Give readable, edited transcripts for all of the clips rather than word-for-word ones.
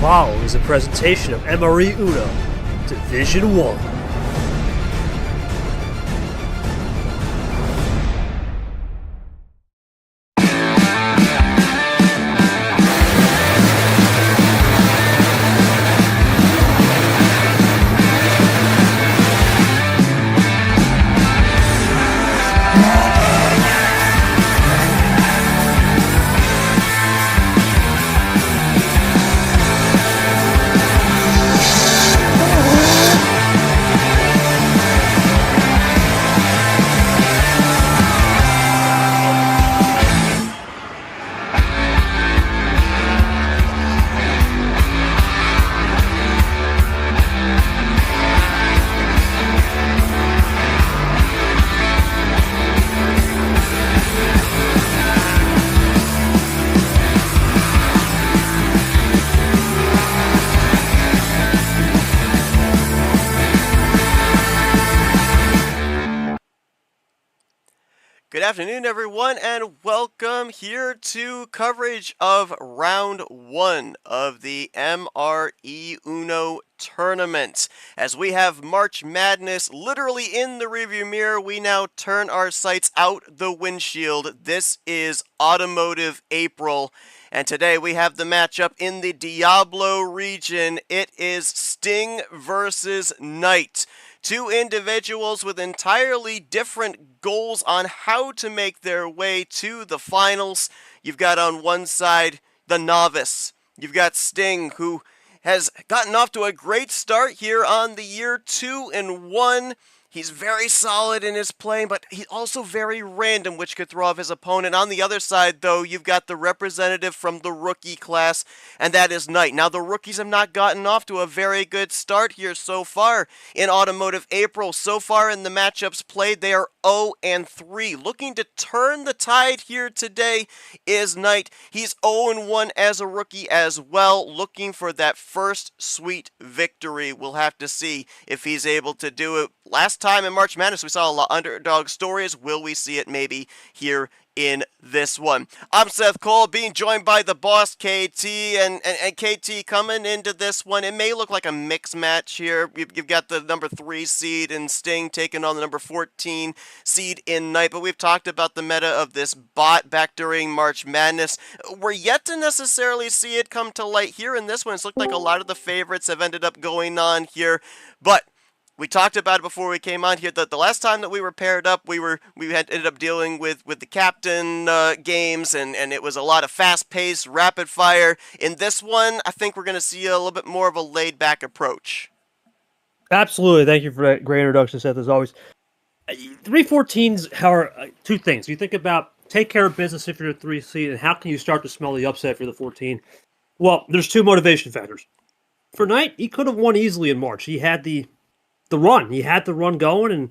following is a presentation of MRE UNO, Division 1. Good afternoon, everyone, and welcome here to coverage of Round 1 of the MRE UNO tournament. As we have March Madness literally in the rearview mirror, we now turn our sights out the windshield. This is Automotive April, and today we have the matchup in the Diablo region. It is Sting versus Knight. Two individuals with entirely different goals on how to make their way to the finals. You've got on one side the novice. You've got Sting, who has gotten off to a great start here on the year 2-1. He's very solid in his play, but he's also very random, which could throw off his opponent. On the other side, though, you've got the representative from the rookie class, and that is Knight. Now, the rookies have not gotten off to a very good start here so far in Automotive April. So far in the matchups played, they are 0-3. Looking to turn the tide here today is Knight. He's 0-1 as a rookie as well, looking for that first sweet victory. We'll have to see if he's able to do it. Last time in March Madness, we saw a lot of underdog stories. Will we see it maybe here in this one? I'm Seth Cole, being joined by the boss KT, and KT coming into this one. It may look like a mixed match here. You've got the number 3 seed in Sting taking on the number 14 seed in Knight, but we've talked about the meta of this bot back during March Madness. We're yet to necessarily see it come to light here in this one. It's looked like a lot of the favorites have ended up going on here, but we talked about it before we came on here that the last time that we were paired up, we had ended up dealing with the captain games, and it was a lot of fast-paced, rapid-fire. In this one, I think we're going to see a little bit more of a laid-back approach. Absolutely. Thank you for that great introduction, Seth, as always. 314s are two things. You think about take care of business if you're a 3 seed, and how can you start to smell the upset for the 14? Well, there's two motivation factors. For Knight, he could have won easily in March. He had the run. He had the run going and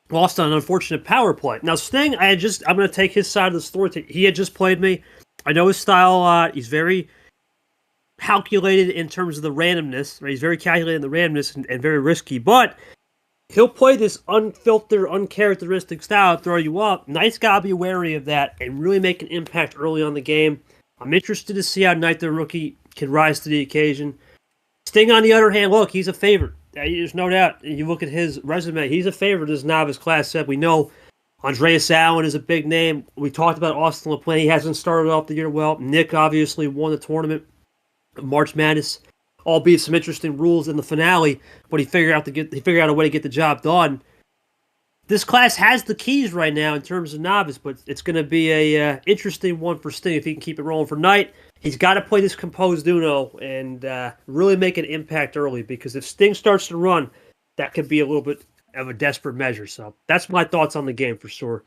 lost on an unfortunate power play. Now, Sting, I'm going to take his side of the story. He had just played me. I know his style a lot. He's very calculated in terms of the randomness. Right? He's very calculated in the randomness and very risky, but he'll play this unfiltered, uncharacteristic style, throw you up. Knight's got to be wary of that and really make an impact early on the game. I'm interested to see how Knight, the rookie, can rise to the occasion. Sting, on the other hand, look, he's a favorite. There's no doubt. You look at his resume, he's a favorite as novice class set. We know Andreas Allen is a big name. We talked about Austin LaPlante. He hasn't started off the year well. Nick obviously won the tournament. March Madness, albeit some interesting rules in the finale, but he figured out a way to get the job done. This class has the keys right now in terms of novice, but it's going to be a interesting one for Sting if he can keep it rolling. For Knight, he's got to play this composed Uno and really make an impact early, because if Sting starts to run, that could be a little bit of a desperate measure. So that's my thoughts on the game for sure.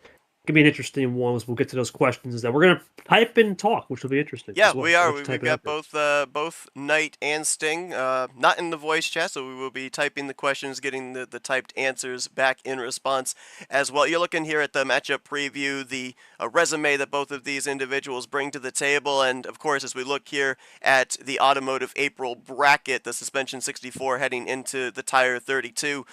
Could be an interesting one as we'll get to those questions that we're going to type in and talk, which will be interesting. Yeah, well. we are. We've got both Knight and Sting not in the voice chat, so we will be typing the questions, getting the typed answers back in response as well. You're looking here at the matchup preview, the resume that both of these individuals bring to the table, and of course, as we look here at the Automotive April bracket, the Suspension 64 heading into the Tire 32,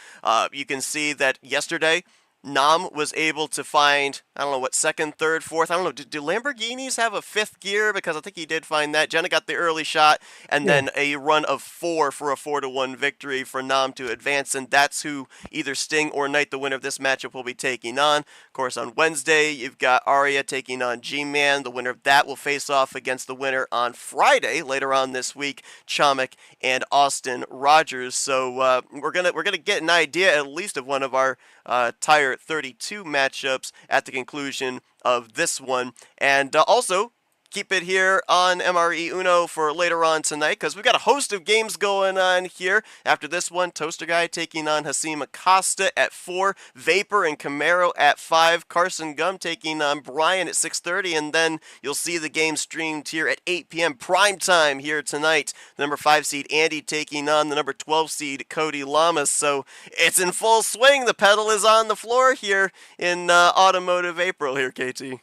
you can see that yesterday, Nam was able to find, I don't know, what, second, third, fourth, I don't know, do Lamborghinis have a fifth gear? Because I think he did find that. Jenna got the early shot, and then a run of 4 for a 4-1 victory for Nam to advance, and that's who either Sting or Knight, the winner of this matchup, will be taking on. Of course, on Wednesday, you've got Arya taking on G-Man. The winner of that will face off against the winner on Friday, later on this week, Chomick and Austin Rogers. So we're gonna get an idea at least of one of our Tire 32 matchups at the conclusion of this one. And also, keep it here on MRE Uno for later on tonight, because we've got a host of games going on here. After this one, Toaster Guy taking on Hasim Acosta at 4, Vapor and Camaro at 5, Carson Gum taking on Brian at 6:30, and then you'll see the game streamed here at 8 p.m. prime time here tonight. The number 5 seed Andy taking on the number 12 seed Cody Lamas. So it's in full swing. The pedal is on the floor here in Automotive April here, KT.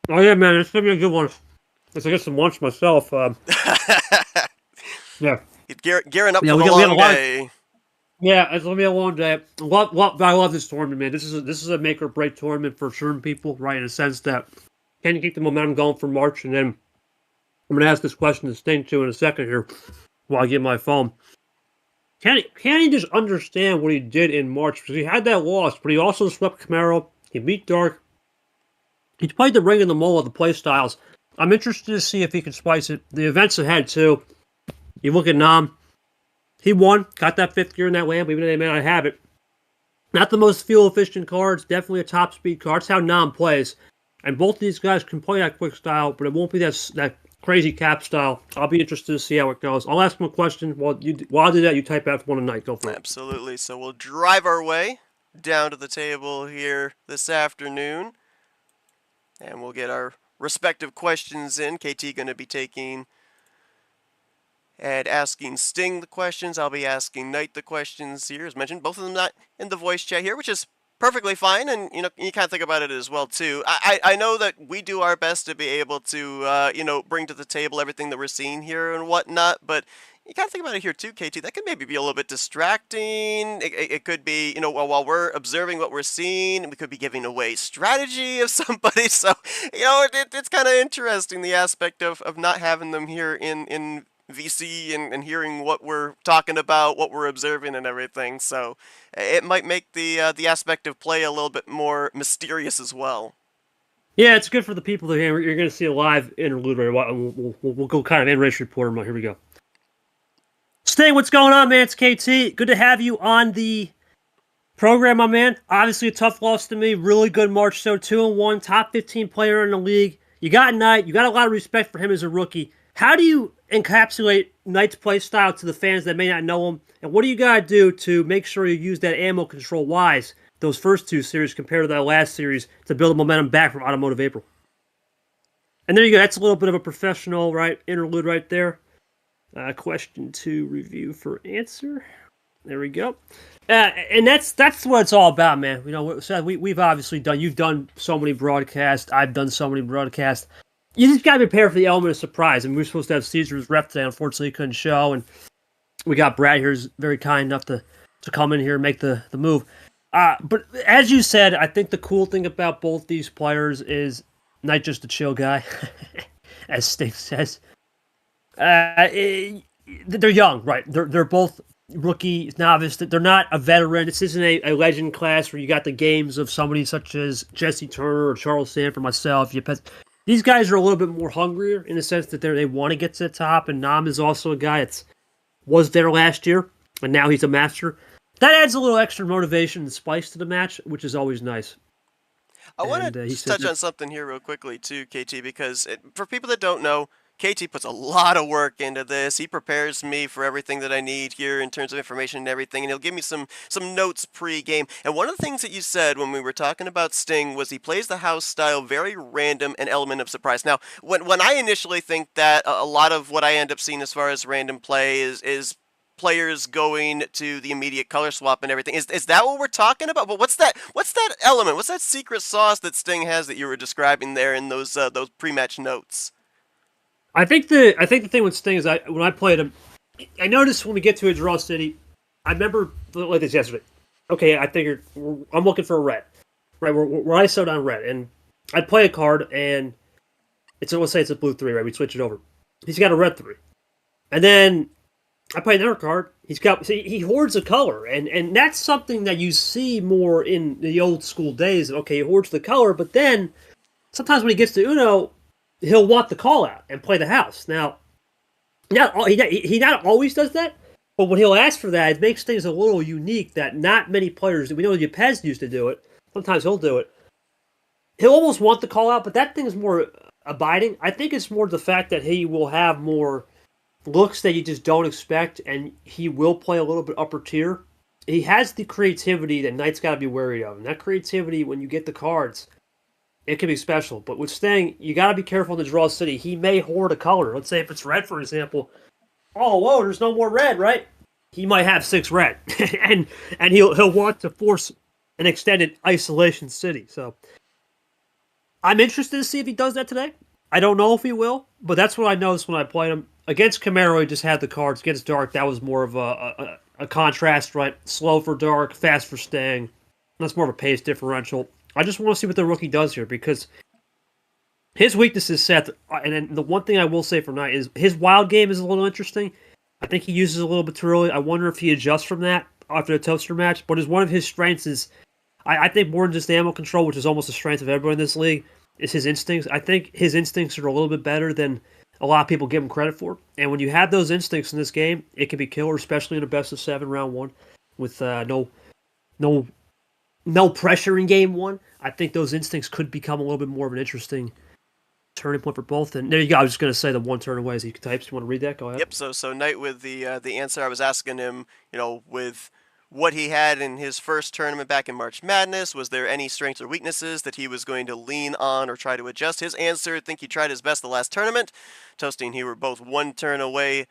Oh yeah, man, it's gonna be a good one. Let's get some lunch myself. Yeah. Gearing up for the long day. Yeah, it's gonna be a long day. I love this tournament, man. This is a make or break tournament for certain people, right? In a sense that can you keep the momentum going for March? And then I'm gonna ask this question to Sting too in a second here, while I get my phone. Can he just understand what he did in March? Because he had that loss, but he also swept Camaro. He beat Dark. He played the ring and the mole of the play styles. I'm interested to see if he can spice it. The events ahead, too. You look at Nam. He won. Got that 5th gear in that Lamb, even though they may not have it. Not the most fuel-efficient car. It's definitely a top-speed car. It's how Nam plays. And both these guys can play that quick style, but it won't be that crazy cap style. I'll be interested to see how it goes. I'll ask him a question. While I do that, you type F1 tonight. Go for it. Absolutely. So we'll drive our way down to the table here this afternoon. And we'll get our respective questions in. KT going to be taking and asking Sting the questions. I'll be asking Knight the questions here. As mentioned, both of them not in the voice chat here, which is perfectly fine. And, you know, you kind of think about it as well, too. I know that we do our best to be able to, bring to the table everything that we're seeing here and whatnot. But you gotta think about it here too, KT. That could maybe be a little bit distracting. It could be, while we're observing what we're seeing, we could be giving away strategy of somebody. So, it's kind of interesting, the aspect of not having them here in VC and hearing what we're talking about, what we're observing and everything. So it might make the aspect of play a little bit more mysterious as well. Yeah, it's good for the people that hear. You're going to see a live interlude. We'll go kind of in race report. Here we go. Sting, what's going on, man? It's KT. Good to have you on the program, my man. Obviously a tough loss to me. Really good March, so 2-1, top 15 player in the league. You got Knight. You got a lot of respect for him as a rookie. How do you encapsulate Knight's play style to the fans that may not know him? And what do you got to do to make sure you use that ammo control wise, those first 2 series compared to that last series, to build the momentum back from Automotive April? And there you go. That's a little bit of a professional interlude right there. Question to review for answer. There we go. And that's what it's all about, man. We've obviously done. You've done so many broadcasts. I've done so many broadcasts. You just got to prepare for the element of surprise. And we were supposed to have Caesar's rep today. Unfortunately, he couldn't show. And we got Brad here, who's very kind enough to come in here and make the move. But as you said, I think the cool thing about both these players is not just a chill guy, as Sting says. They're young, right? They're both rookie, novice. They're not a veteran. This isn't a legend class where you got the games of somebody such as Jesse Turner or Charles Sanford, myself. These guys are a little bit more hungrier in the sense that they want to get to the top. And Nam is also a guy that was there last year, and now he's a master. That adds a little extra motivation and spice to the match, which is always nice. I want to touch on something here real quickly too, KT, because for people that don't know, KT puts a lot of work into this. He prepares me for everything that I need here in terms of information and everything, and he'll give me some notes pre-game. And one of the things that you said when we were talking about Sting was he plays the house style, very random, an element of surprise. Now, when I initially think that a lot of what I end up seeing as far as random play is players going to the immediate color swap and everything. Is that what we're talking about? But what's that element? What's that secret sauce that Sting has that you were describing there in those pre-match notes? I think the thing with Sting is when I played him, I noticed when we get to a draw city, I remember like this yesterday. okay, I figured I'm looking for a red, right? We're ISO'd on red, and I'd play a card, and let's say it's a blue 3, right? We switch it over. He's got a red 3, and then I play another card. He hoards a color, and that's something that you see more in the old school days. Okay, he hoards the color, but then sometimes when he gets to Uno, he'll want the call out and play the house. Now, he not always does that, but when he'll ask for that, it makes things a little unique that not many players. We know Yepes used to do it. Sometimes he'll do it. He'll almost want the call out, but that thing is more abiding. I think it's more the fact that he will have more looks that you just don't expect, and he will play a little bit upper tier. He has the creativity that Knight's got to be wary of, and that creativity, when you get the cards, it can be special. But with Stang, you got to be careful in the draw city. He may hoard a color. Let's say if it's red, for example. Oh, whoa, there's no more red, right? He might have 6 red, and he'll want to force an extended isolation city. So I'm interested to see if he does that today. I don't know if he will, but that's what I noticed when I played him. Against Camaro, he just had the cards. Against Dark, that was more of a contrast, right? Slow for Dark, fast for Stang. That's more of a pace differential. I just want to see what the rookie does here because his weakness is Seth. And then the one thing I will say for Knight is his wild game is a little interesting. I think he uses a little bit too early. I wonder if he adjusts from that after the Toaster match. But one of his strengths is, I think more than just ammo control, which is almost a strength of everybody in this league, is his instincts. I think his instincts are a little bit better than a lot of people give him credit for. And when you have those instincts in this game, it can be killer, especially in a best of 7 round 1 with no pressure in game 1. I think those instincts could become a little bit more of an interesting turning point for both. And there you go. I was just going to say the one turn away as he types. You want to read that? Go ahead. Yep. So Knight with the answer. I was asking him, with what he had in his first tournament back in March Madness. Was there any strengths or weaknesses that he was going to lean on or try to adjust? His answer, I think he tried his best the last tournament. Toasty and he were both one turn away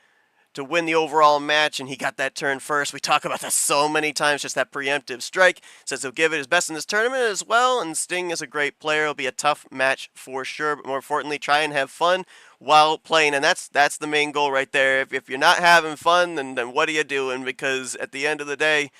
to win the overall match, and he got that turn first. We talk about that so many times, just that preemptive strike. Says he'll give it his best in this tournament as well, and Sting is a great player. It'll be a tough match for sure, but more importantly, try and have fun while playing, and that's the main goal right there. If you're not having fun, then what are you doing? Because at the end of the day,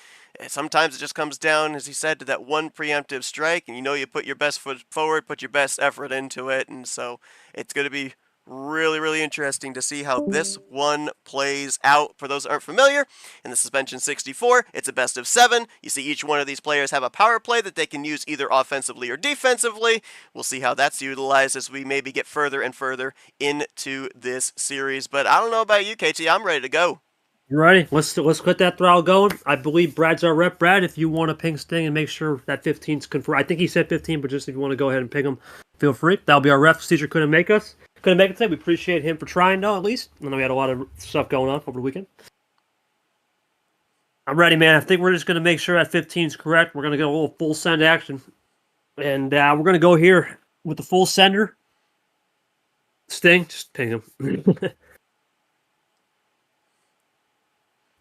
sometimes it just comes down, as he said, to that one preemptive strike, and you put your best foot forward, put your best effort into it, and so it's going to be really, really interesting to see how this one plays out. For those that aren't familiar, in the Suspension 64, it's a best of 7. You see each one of these players have a power play that they can use either offensively or defensively. We'll see how that's utilized as we maybe get further and further into this series. But I don't know about you, KT. I'm ready to go. You ready? Let's get that throttle going. I believe Brad's our rep. Brad, if you want to ping Sting and make sure that 15's confirmed. I think he said 15, but just if you want to go ahead and ping him, feel free. That'll be our ref. Caesar couldn't make it today. We appreciate him for trying, though, at least. I know we had a lot of stuff going on over the weekend. I'm ready, man. I think we're just going to make sure that 15 is correct. We're going to get a little full send action. And we're going to go here with the full sender. Sting, just ping him.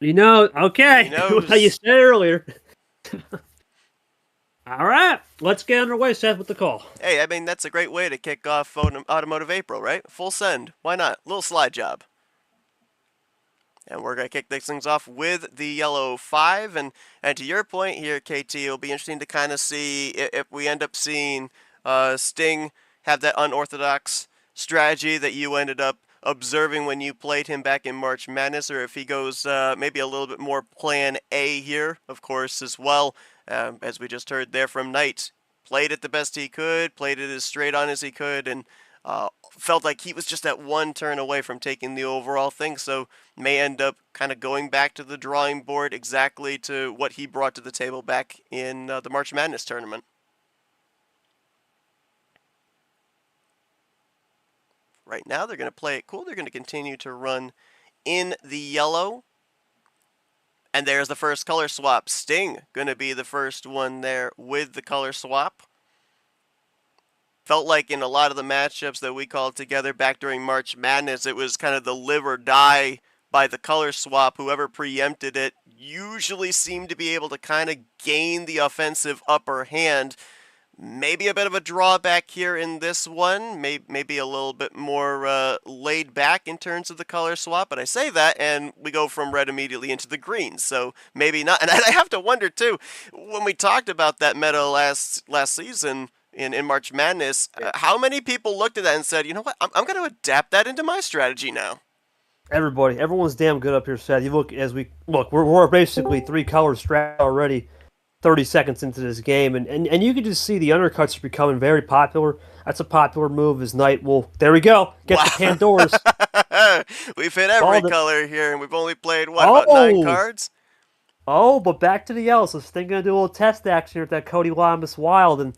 Okay. How you said earlier. All right, let's get underway, Seth, with the call. Hey, I mean, that's a great way to kick off Automotive April, right? Full send. Why not? Little slide job. And we're going to kick these things off with the yellow 5. And to your point here, KT, it'll be interesting to kind of see if we end up seeing Sting have that unorthodox strategy that you ended up observing when you played him back in March Madness, or if he goes maybe a little bit more plan A here, of course, as well. As we just heard there from Knight, played it the best he could, played it as straight on as he could, and felt like he was just that one turn away from taking the overall thing, so may end up kind of going back to the drawing board exactly to what he brought to the table back in the March Madness tournament. Right now, they're going to play it cool. They're going to continue to run in the yellow. And there's the first color swap. Sting going to be the first one there with the color swap. Felt like in a lot of the matchups that we called together back during March Madness, it was kind of the live or die by the color swap. Whoever preempted it usually seemed to be able to kind of gain the offensive upper hand. Maybe a bit of a drawback here in this one. Maybe a little bit more laid back in terms of the color swap. But I say that, and we go from red immediately into the green. So maybe not. And I have to wonder too. When we talked about that meta last season in March Madness, how many people looked at that and said, you know what, I'm going to adapt that into my strategy now. Everyone's damn good up here, Seth. You look we're basically 3-color strat already. 30 seconds into this game, and you can just see the undercuts are becoming very popular. That's a popular move as Knight will, there we go, get Wow. the Pandoras. We've hit every color here, and we've only played, what, about 9 cards? But back to the yellow, so Sting going to do a little test action here with that Cody Lamas Wild, and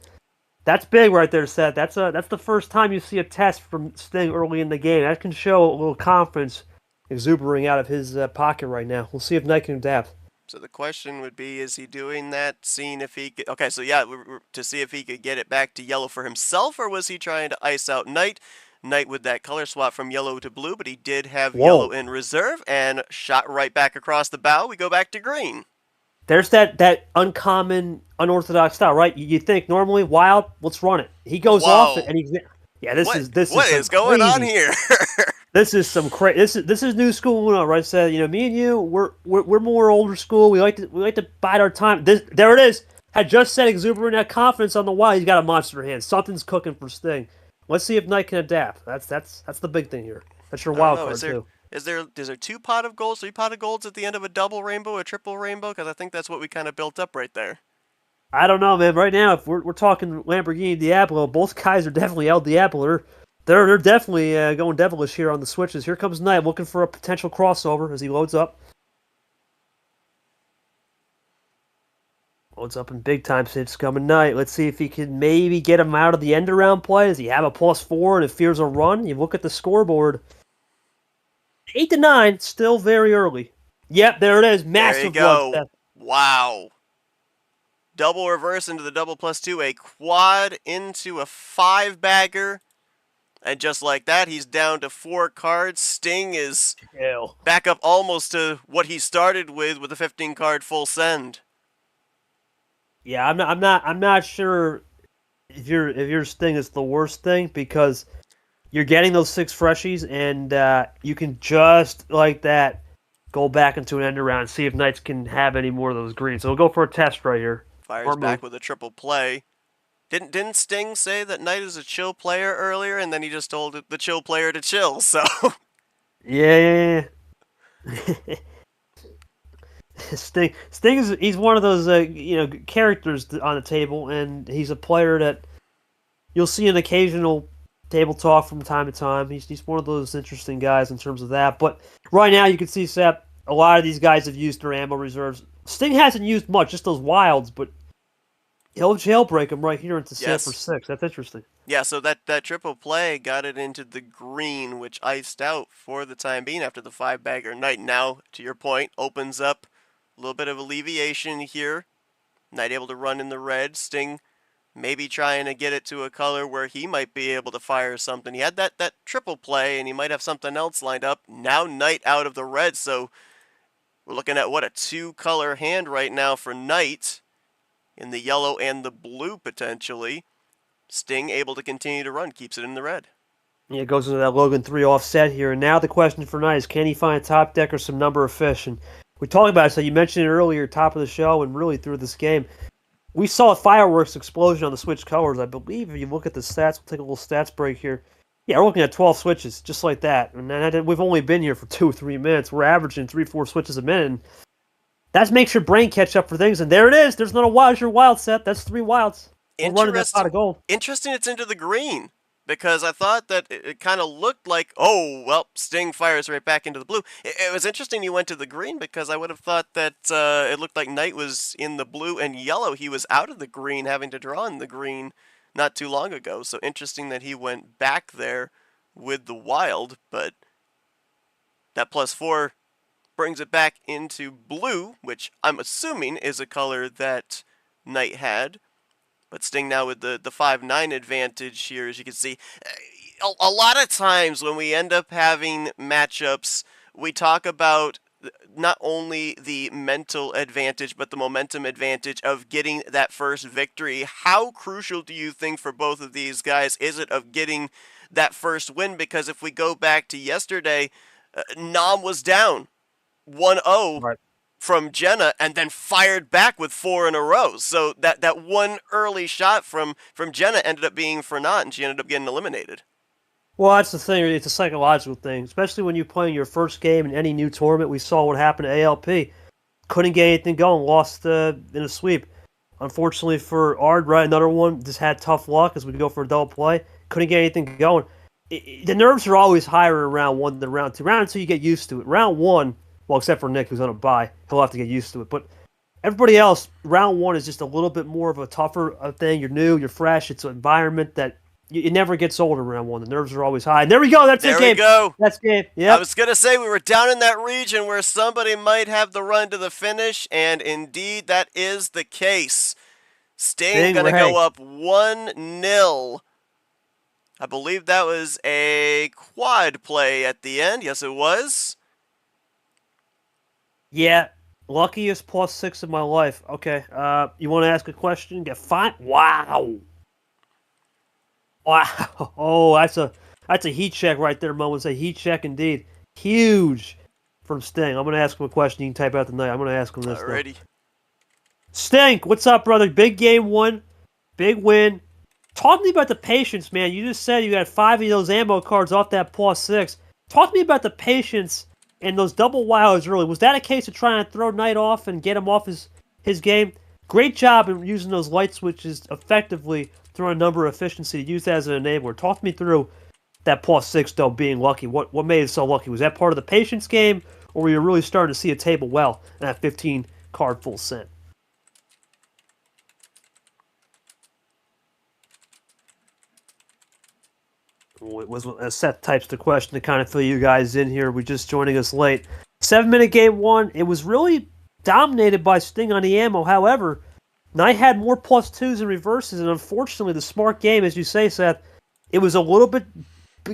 that's big right there, Seth. That's the first time you see a test from Sting early in the game. That can show a little confidence exuberating out of his pocket right now. We'll see if Knight can adapt. So the question would be, is he doing that, seeing if he could... Okay, so yeah, to see if he could get it back to yellow for himself, or was he trying to ice out Knight? Knight with that color swap from yellow to blue, but he did have yellow in reserve, and shot right back across the bow. We go back to green. There's that uncommon, unorthodox style, right? You think normally Wild, let's run it. He goes off it, and he's... Yeah, what is going on here? This is some crazy. This is new school Uno, right? So me and you, we're more older school. We like to bide our time. There it is. Had just said exuberant that confidence on the Wild. He's got a monster hand. Something's cooking for Sting. Let's see if Knight can adapt. That's the big thing here. That's your wild card too. Is there 2 pot of golds, 3 pot of golds at the end of a double rainbow, a triple rainbow? Because I think that's what we kind of built up right there. I don't know, man. Right now, if we're talking Lamborghini Diablo, both guys are definitely El Diablo. They're definitely going devilish here on the switches. Here comes Knight looking for a potential crossover as he loads up. Loads up in big time since coming Knight. Let's see if he can maybe get him out of the end around play. Does he have a +4 and it fears a run? You look at the scoreboard. 8 to 9, still very early. Yep, there it is. Massive there you go. Wow. Double reverse into the double +2, a quad into a 5-bagger. And just like that, he's down to 4 cards. Sting is back up almost to what he started with a 15-card full send. Yeah, I'm not sure if your Sting is the worst thing, because you're getting those 6 freshies, and you can just like that go back into an end around and see if Knights can have any more of those greens. So we'll go for a test right here. Fires back with a triple play. Didn't Sting say that Knight is a chill player earlier, and then he just told the chill player to chill, so... Yeah. Sting he's one of those characters on the table, and he's a player that you'll see an occasional table talk from time to time. He's one of those interesting guys in terms of that. But right now you can see, Seth, a lot of these guys have used their ammo reserves. Sting hasn't used much, just those wilds, but he'll jailbreak him right here into set for 6. That's interesting. Yeah, so that triple play got it into the green, which iced out for the time being after the 5-bagger. Knight now, to your point, opens up a little bit of alleviation here. Knight able to run in the red. Sting maybe trying to get it to a color where he might be able to fire something. He had that triple play, and he might have something else lined up. Now Knight out of the red, so we're looking at, what, a 2-color hand right now for Knight in the yellow and the blue, potentially. Sting able to continue to run, keeps it in the red. Yeah, it goes into that Logan 3 offset here. And now the question for Knight is, can he find a top deck or some number of fish? And we talked about it, so you mentioned it earlier, top of the show, and really through this game. We saw a fireworks explosion on the switch colors. I believe if you look at the stats, we'll take a little stats break here. Yeah, we're looking at 12 switches, just like that. And we've only been here for 2 or 3 minutes. We're averaging 3-4 switches a minute. And that makes your brain catch up for things. And there it is. There's not a wild set. That's 3 wilds. We're running that pot of gold. Interesting it's into the green, because I thought that it kind of looked like, oh, well, Sting fires right back into the blue. It was interesting you went to the green, because I would have thought that it looked like Knight was in the blue and yellow. He was out of the green, having to draw in the green not too long ago. So interesting that he went back there with the wild, but that +4 brings it back into blue, which I'm assuming is a color that Knight had. But Sting now with the 5-9 advantage here, as you can see. A lot of times when we end up having matchups, we talk about not only the mental advantage, but the momentum advantage of getting that first victory. How crucial do you think for both of these guys is it of getting that first win? Because if we go back to yesterday, Nam was down 1-0 Right. from Jenna and then fired back with 4 in a row. So that one early shot from Jenna ended up being for naught, and she ended up getting eliminated. Well, that's the thing. It's a psychological thing, especially when you're playing your first game in any new tournament. We saw what happened to ALP. Couldn't get anything going. Lost in a sweep. Unfortunately for Ard, right, another one just had tough luck as we go for a double play. Couldn't get anything going. The nerves are always higher in round one than round two. Round two, you get used to it. Round one, well, except for Nick, who's on a bye, he'll have to get used to it. But everybody else, round one is just a little bit more of a tougher thing. You're new, you're fresh. It's an environment that it never gets old in round one. The nerves are always high. And there we go. That's There it, we game. go. That's game. I Yep. was going to say we were down in that region where somebody might have the run to the finish, and indeed that is the case. Sting going to go up 1-0. I believe that was a quad play at the end. Yes, it was. Yeah. Luckiest +6 of my life. Okay. You want to ask a question? Get fine. Wow. Wow. Oh, that's a heat check right there, Mo. It's a heat check indeed. Huge from Sting. I'm going to ask him a question. You can type out tonight. I'm going to ask him this. Alrighty. Though. Sting, what's up, brother? Big game one. Big win. Talk to me about the patience, man. You just said you got 5 of those ammo cards off that +6. Talk to me about the patience and those double wows early. Was that a case of trying to throw Knight off and get him off his game? Great job in using those light switches effectively through a number of efficiency to use that as an enabler. Talk to me through that +6, though, being lucky. What made it so lucky? Was that part of the patience game, or were you really starting to see a table well in that 15-card full set? Was Seth types the question to kind of fill you guys in here. We're just joining us late. 7-minute game one. It was really dominated by Sting on the ammo. However, Knight had more +2s and reverses, and unfortunately, the smart game, as you say, Seth, it was a little bit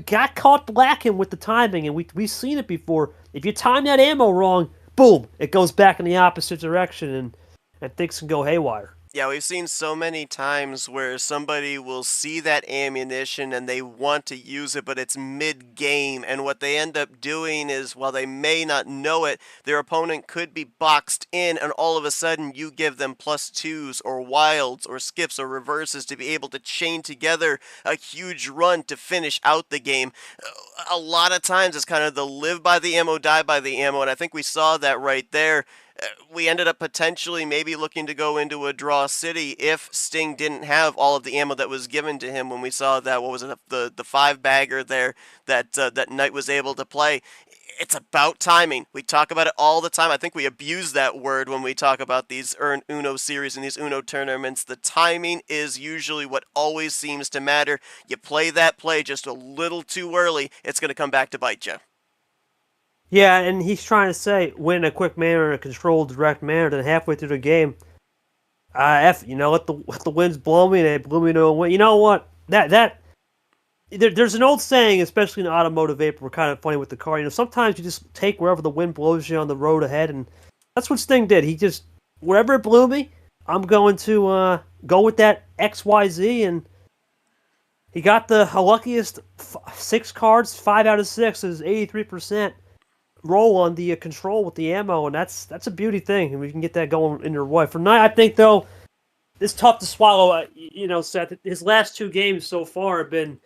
got caught lacking with the timing, and we've seen it before. If you time that ammo wrong, boom, it goes back in the opposite direction, and things can go haywire. Yeah, we've seen so many times where somebody will see that ammunition and they want to use it, but it's mid-game, and what they end up doing is, while they may not know it, their opponent could be boxed in, and all of a sudden you give them +2s or wilds or skips or reverses to be able to chain together a huge run to finish out the game. A lot of times it's kind of the live by the ammo, die by the ammo, and I think we saw that right there. We ended up potentially maybe looking to go into a draw city if Sting didn't have all of the ammo that was given to him when we saw that, what was it, the 5-bagger there that Knight was able to play. It's about timing. We talk about it all the time. I think we abuse that word when we talk about these Uno series and these Uno tournaments. The timing is usually what always seems to matter. You play that play just a little too early, it's going to come back to bite you. Yeah, and he's trying to say win in a quick manner, in a controlled, direct manner. Then halfway through the game, let the winds blow me, and they blew me to a win. You know what? There's an old saying, especially in automotive vapor, we're kind of funny with the car. Sometimes you just take wherever the wind blows you on the road ahead, and that's what Sting did. He just wherever it blew me, I'm going to go with that XYZ, and he got the luckiest 6 cards. 5 out of 6 is 83%. Roll on the control with the ammo, and that's a beauty thing, and we can get that going in your way. For Knight, I think, though, it's tough to swallow. Seth, his last 2 games so far have been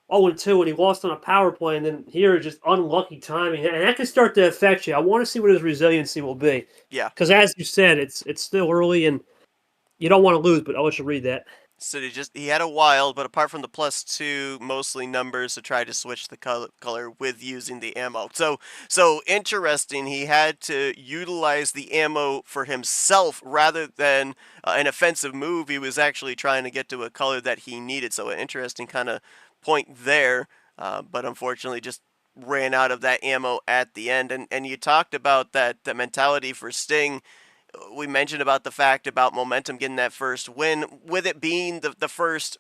0-2, and he lost on a power play, and then here just unlucky timing, and that can start to affect you. I want to see what his resiliency will be. Yeah. Because as you said, it's still early, and you don't want to lose, but I'll let you read that. So he had a wild, but apart from the +2, mostly numbers to try to switch the color with using the ammo. So interesting. He had to utilize the ammo for himself rather than an offensive move. He was actually trying to get to a color that he needed. So an interesting kind of point there, but unfortunately just ran out of that ammo at the end. And you talked about that mentality for Sting. We mentioned about the fact about momentum getting that first win, with it being the first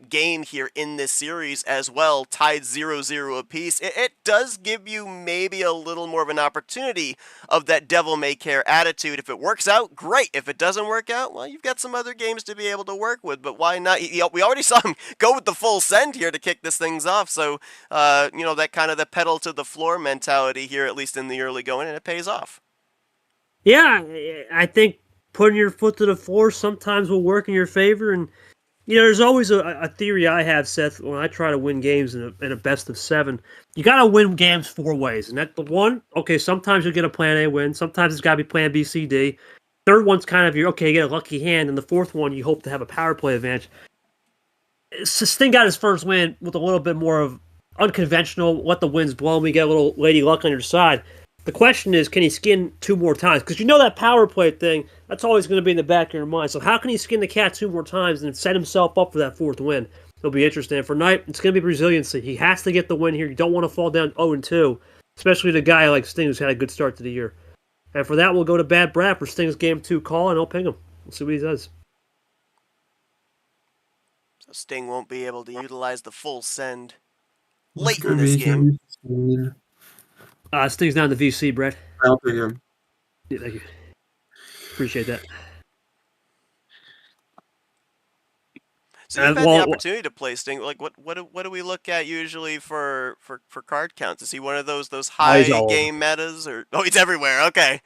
game here in this series as well, tied 0-0 apiece. It does give you maybe a little more of an opportunity of that devil may care attitude. If it works out, great. If it doesn't work out, well, you've got some other games to be able to work with, but why not? We already saw him go with the full send here to kick this things off, so, that kind of the pedal to the floor mentality here, at least in the early going, and it pays off. Yeah, I think putting your foot to the floor sometimes will work in your favor, and there's always a theory I have, Seth, when I try to win games in a best of 7. You got to win games 4 ways. And that the one, okay, sometimes you'll get a plan A win. Sometimes it's got to be plan B, C, D. Third one's kind of you get a lucky hand. And the fourth one, you hope to have a power play advantage. Sting got his first win with a little bit more of unconventional, let the winds blow me, get a little lady luck on your side. The question is, can he skin 2 more times? Because that power play thing, that's always going to be in the back of your mind. So how can he skin the cat 2 more times and set himself up for that 4th win? It'll be interesting. For Knight, it's going to be resiliency. He has to get the win here. You don't want to fall down 0-2, especially the guy like Sting who's had a good start to the year. And for that, we'll go to Bad Brad for Sting's Game 2 call, and I'll ping him. We'll see what he does. So Sting won't be able to utilize the full send late in this game. Sting's down to VC, Brett. I'll pick him. Yeah, thank you. Appreciate that. So you've had the opportunity to play Sting. Like, what do we look at usually for card counts? Is he one of those high game metas, or he's everywhere? Okay.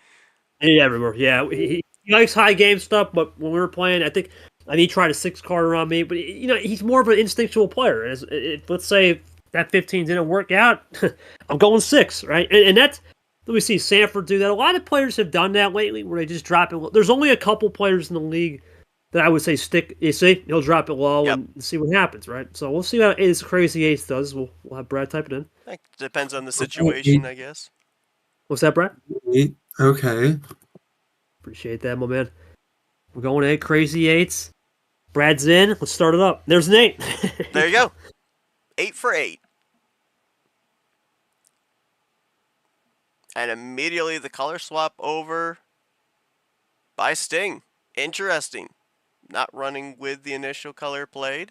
Yeah, everywhere. Yeah, he likes high game stuff, but when we were playing, I think he tried a 6-card on me, but he's more of an instinctual player. Let's say that 15 didn't work out, I'm going 6, right? And that's, let me see, Sanford do that. A lot of players have done that lately, where they just drop it. There's only a couple players in the league that I would say stick. You see, he'll drop it low and see what happens, right? So we'll see how this Crazy Ace does. We'll have Brad type it in. It depends on the situation, I guess. What's that, Brad? Okay. Appreciate that, my man. We're going 8 Crazy 8s. Brad's in. Let's start it up. There's an 8. There you go. 8 for 8. And immediately the color swap over by Sting. Interesting. Not running with the initial color played.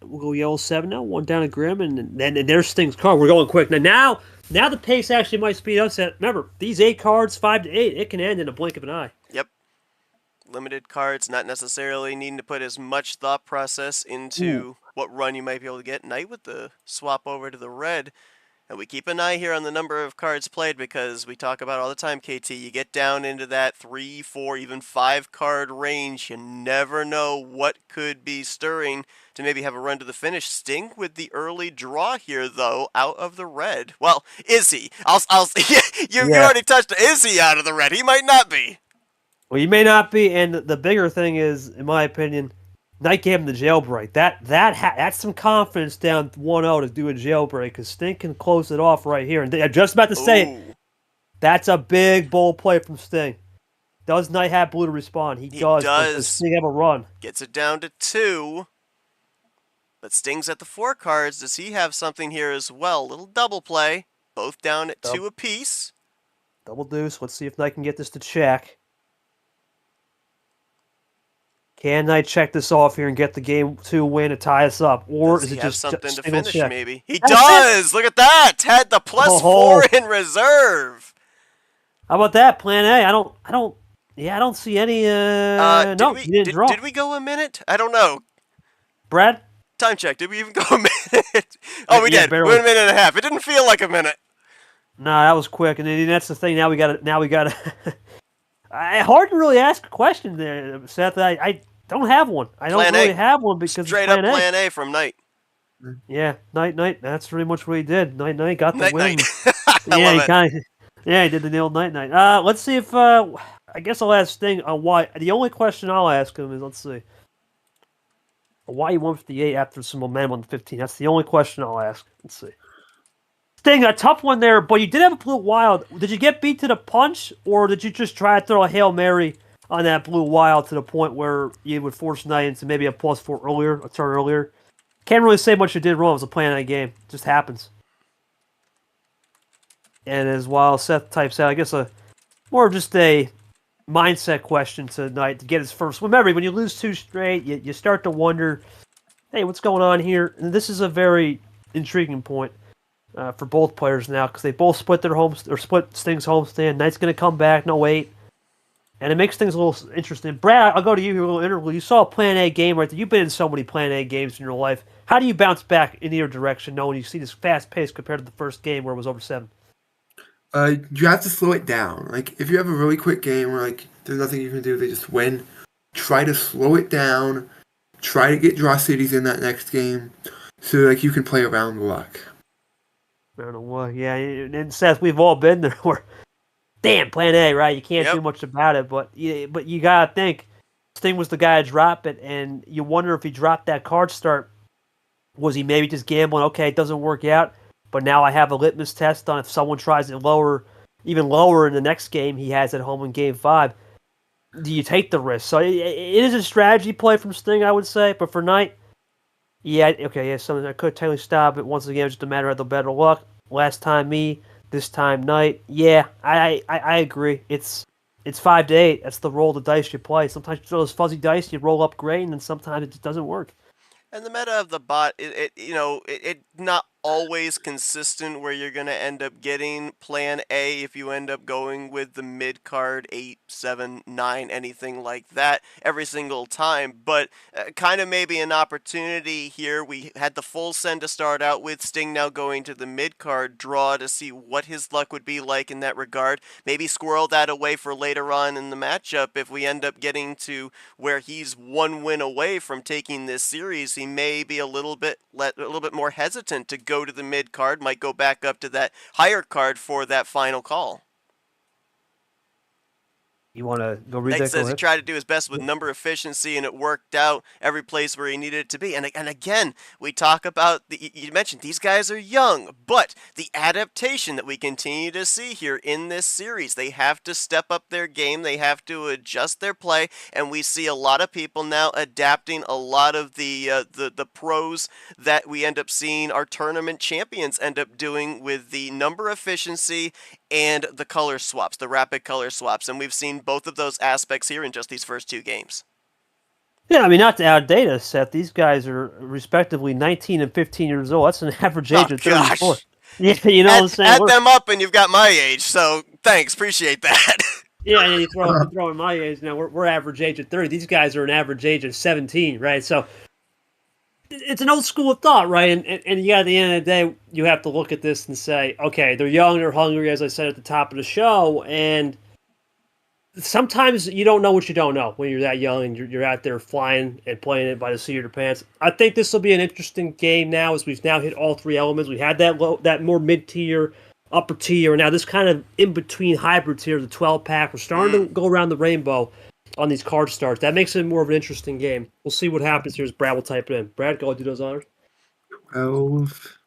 We'll go yellow 7 now. 1 down to Grim, and then there's Sting's card. We're going quick. Now the pace actually might speed up. Remember, these 8 cards, 5 to 8, it can end in a blink of an eye. Yep. Limited cards, not necessarily needing to put as much thought process into what run you might be able to get. Knight with the swap over to the red. And we keep an eye here on the number of cards played, because we talk about all the time, KT, you get down into that 3, 4, even 5 card range. You never know what could be stirring to maybe have a run to the finish. Sting with the early draw here, though, out of the red. Well, is he? You already touched. Is he out of the red? He might not be. Well, he may not be, and the bigger thing is, in my opinion, Knight gave him the jailbreak. That's some confidence down 1-0 to do a jailbreak, because Sting can close it off right here. And I'm just about to say it. That's a big bold play from Sting. Does Knight have blue to respond? He does. Does Sting have a run? Gets it down to 2. But Sting's at the 4 cards. Does he have something here as well? Little double play. Both down at 2 apiece. Double deuce. Let's see if Knight can get this to check. Can Knight check this off here and get the game 2 win to tie us up? Or is it just something to finish, maybe? He does! Look at that! Had the +4 in reserve. How about that, plan A? I don't see any, no, he didn't draw. Did we go a minute? I don't know. Brad? Time check. Did we even go a minute? Oh, we did. Barely. We went a minute and a half. It didn't feel like a minute. Nah, that was quick. And then that's the thing. Now we got to hard to really ask a question there, Seth. I don't have one. I don't really have one, because straight up plan A from Knight. Yeah, Knight. That's pretty much what he did. Knight got the win. He did the old Knight. Let's see if I guess I'll ask Sting on why. The only question I'll ask him is, let's see, why he went for the 8 after some momentum on the 15. That's the only question I'll ask. Let's see. Sting, a tough one there, but you did have a blue wild. Did you get beat to the punch, or did you just try to throw a Hail Mary on that blue wild to the point where you would force Knight into maybe a +4 earlier, a turn earlier? Can't really say much you did wrong. It was a play in that game. It just happens. And as while Seth types out, I guess more of just a mindset question tonight to get his first. Remember, when you lose 2 straight, you start to wonder, hey, what's going on here? And this is a very intriguing point for both players now because they both split their homes or split Sting's homestand. Knight's going to come back, no wait. And it makes things a little interesting. Brad, I'll go to you here a little interval. You saw a Plan A game right there. You've been in so many Plan A games in your life. How do you bounce back in either direction knowing you see this fast pace compared to the first game where it was over 7? You have to slow it down. Like, if you have a really quick game where, like, there's nothing you can do, they just win, try to slow it down. Try to get draw cities in that next game so, like, you can play around the luck. I don't know what. Yeah, and Seth, we've all been there where, damn, Plan A, right? You can't do much about it, but you got to think, Sting was the guy to drop it, and you wonder if he dropped that card start, was he maybe just gambling, okay, it doesn't work out, but now I have a litmus test on if someone tries it lower, even lower in the next game he has at home in Game 5. Do you take the risk? So it is a strategy play from Sting, I would say, but for Knight, something I could totally stop it. Once again, it's just a matter of the better luck. Last time me, this time Knight. Yeah, I agree. It's 5 to 8. That's the roll of the dice you play. Sometimes you throw those fuzzy dice, you roll up great, and then sometimes it just doesn't work. And the meta of the bot, it not always consistent where you're going to end up getting Plan A if you end up going with the mid card 8, 7, 9, anything like that every single time. But kind of maybe an opportunity here. We had the full send to start out with, Sting now going to the mid card draw to see what his luck would be like in that regard. Maybe squirrel that away for later on in the matchup if we end up getting to where he's 1 win away from taking this series. He may be a little bit more hesitant to go to the mid card, might go back up to that higher card for that final call. You want to go read Nate that? says he tried to do his best with number efficiency, and it worked out every place where he needed it to be. And again, we talk about, you mentioned these guys are young, but the adaptation that we continue to see here in this series, they have to step up their game, they have to adjust their play, and we see a lot of people now adapting a lot of the pros that we end up seeing our tournament champions end up doing with the number efficiency and the color swaps, the rapid color swaps. And we've seen both of those aspects here in just these first 2 games. Yeah, I mean, not to outdate us, Seth. These guys are respectively 19 and 15 years old. That's an average age of 34. Yeah, you know what I'm saying? Add them up and you've got my age, so thanks, appreciate that. Yeah, and you throw in my age now. We're average age of 30. These guys are an average age of 17, right? So it's an old school of thought, right? And you got, at the end of the day, you have to look at this and say, okay, they're young, they're hungry, as I said at the top of the show, and sometimes you don't know what you don't know when you're that young and you're out there flying and playing it by the seat of your pants. I think this will be an interesting game now as we've now hit all 3 elements. We had that more mid-tier, upper tier, and now this kind of in-between hybrid tier, the 12-pack. We're starting to go around the rainbow on these card starts. That makes it more of an interesting game. We'll see what happens here as Brad will type it in. Brad, go do those honors. 12.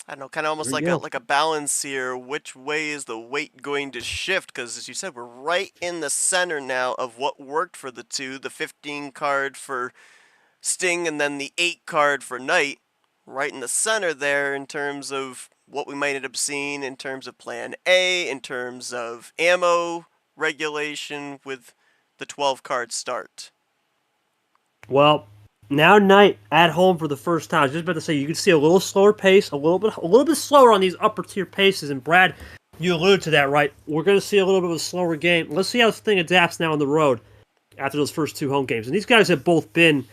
I don't know, kind of almost like a balance here. Which way is the weight going to shift? Because as you said, we're right in the center now of what worked for the 2. The 15 card for Sting and then the 8 card for Knight. Right in the center there in terms of what we might end up seeing in terms of Plan A, in terms of ammo regulation with the 12 card start. Well, now Knight at home for the first time. I was just about to say, you can see a little slower pace, a little bit slower on these upper tier paces. And Brad, you alluded to that, right? We're going to see a little bit of a slower game. Let's see how this thing adapts now on the road after those first 2 home games. And these guys have both been,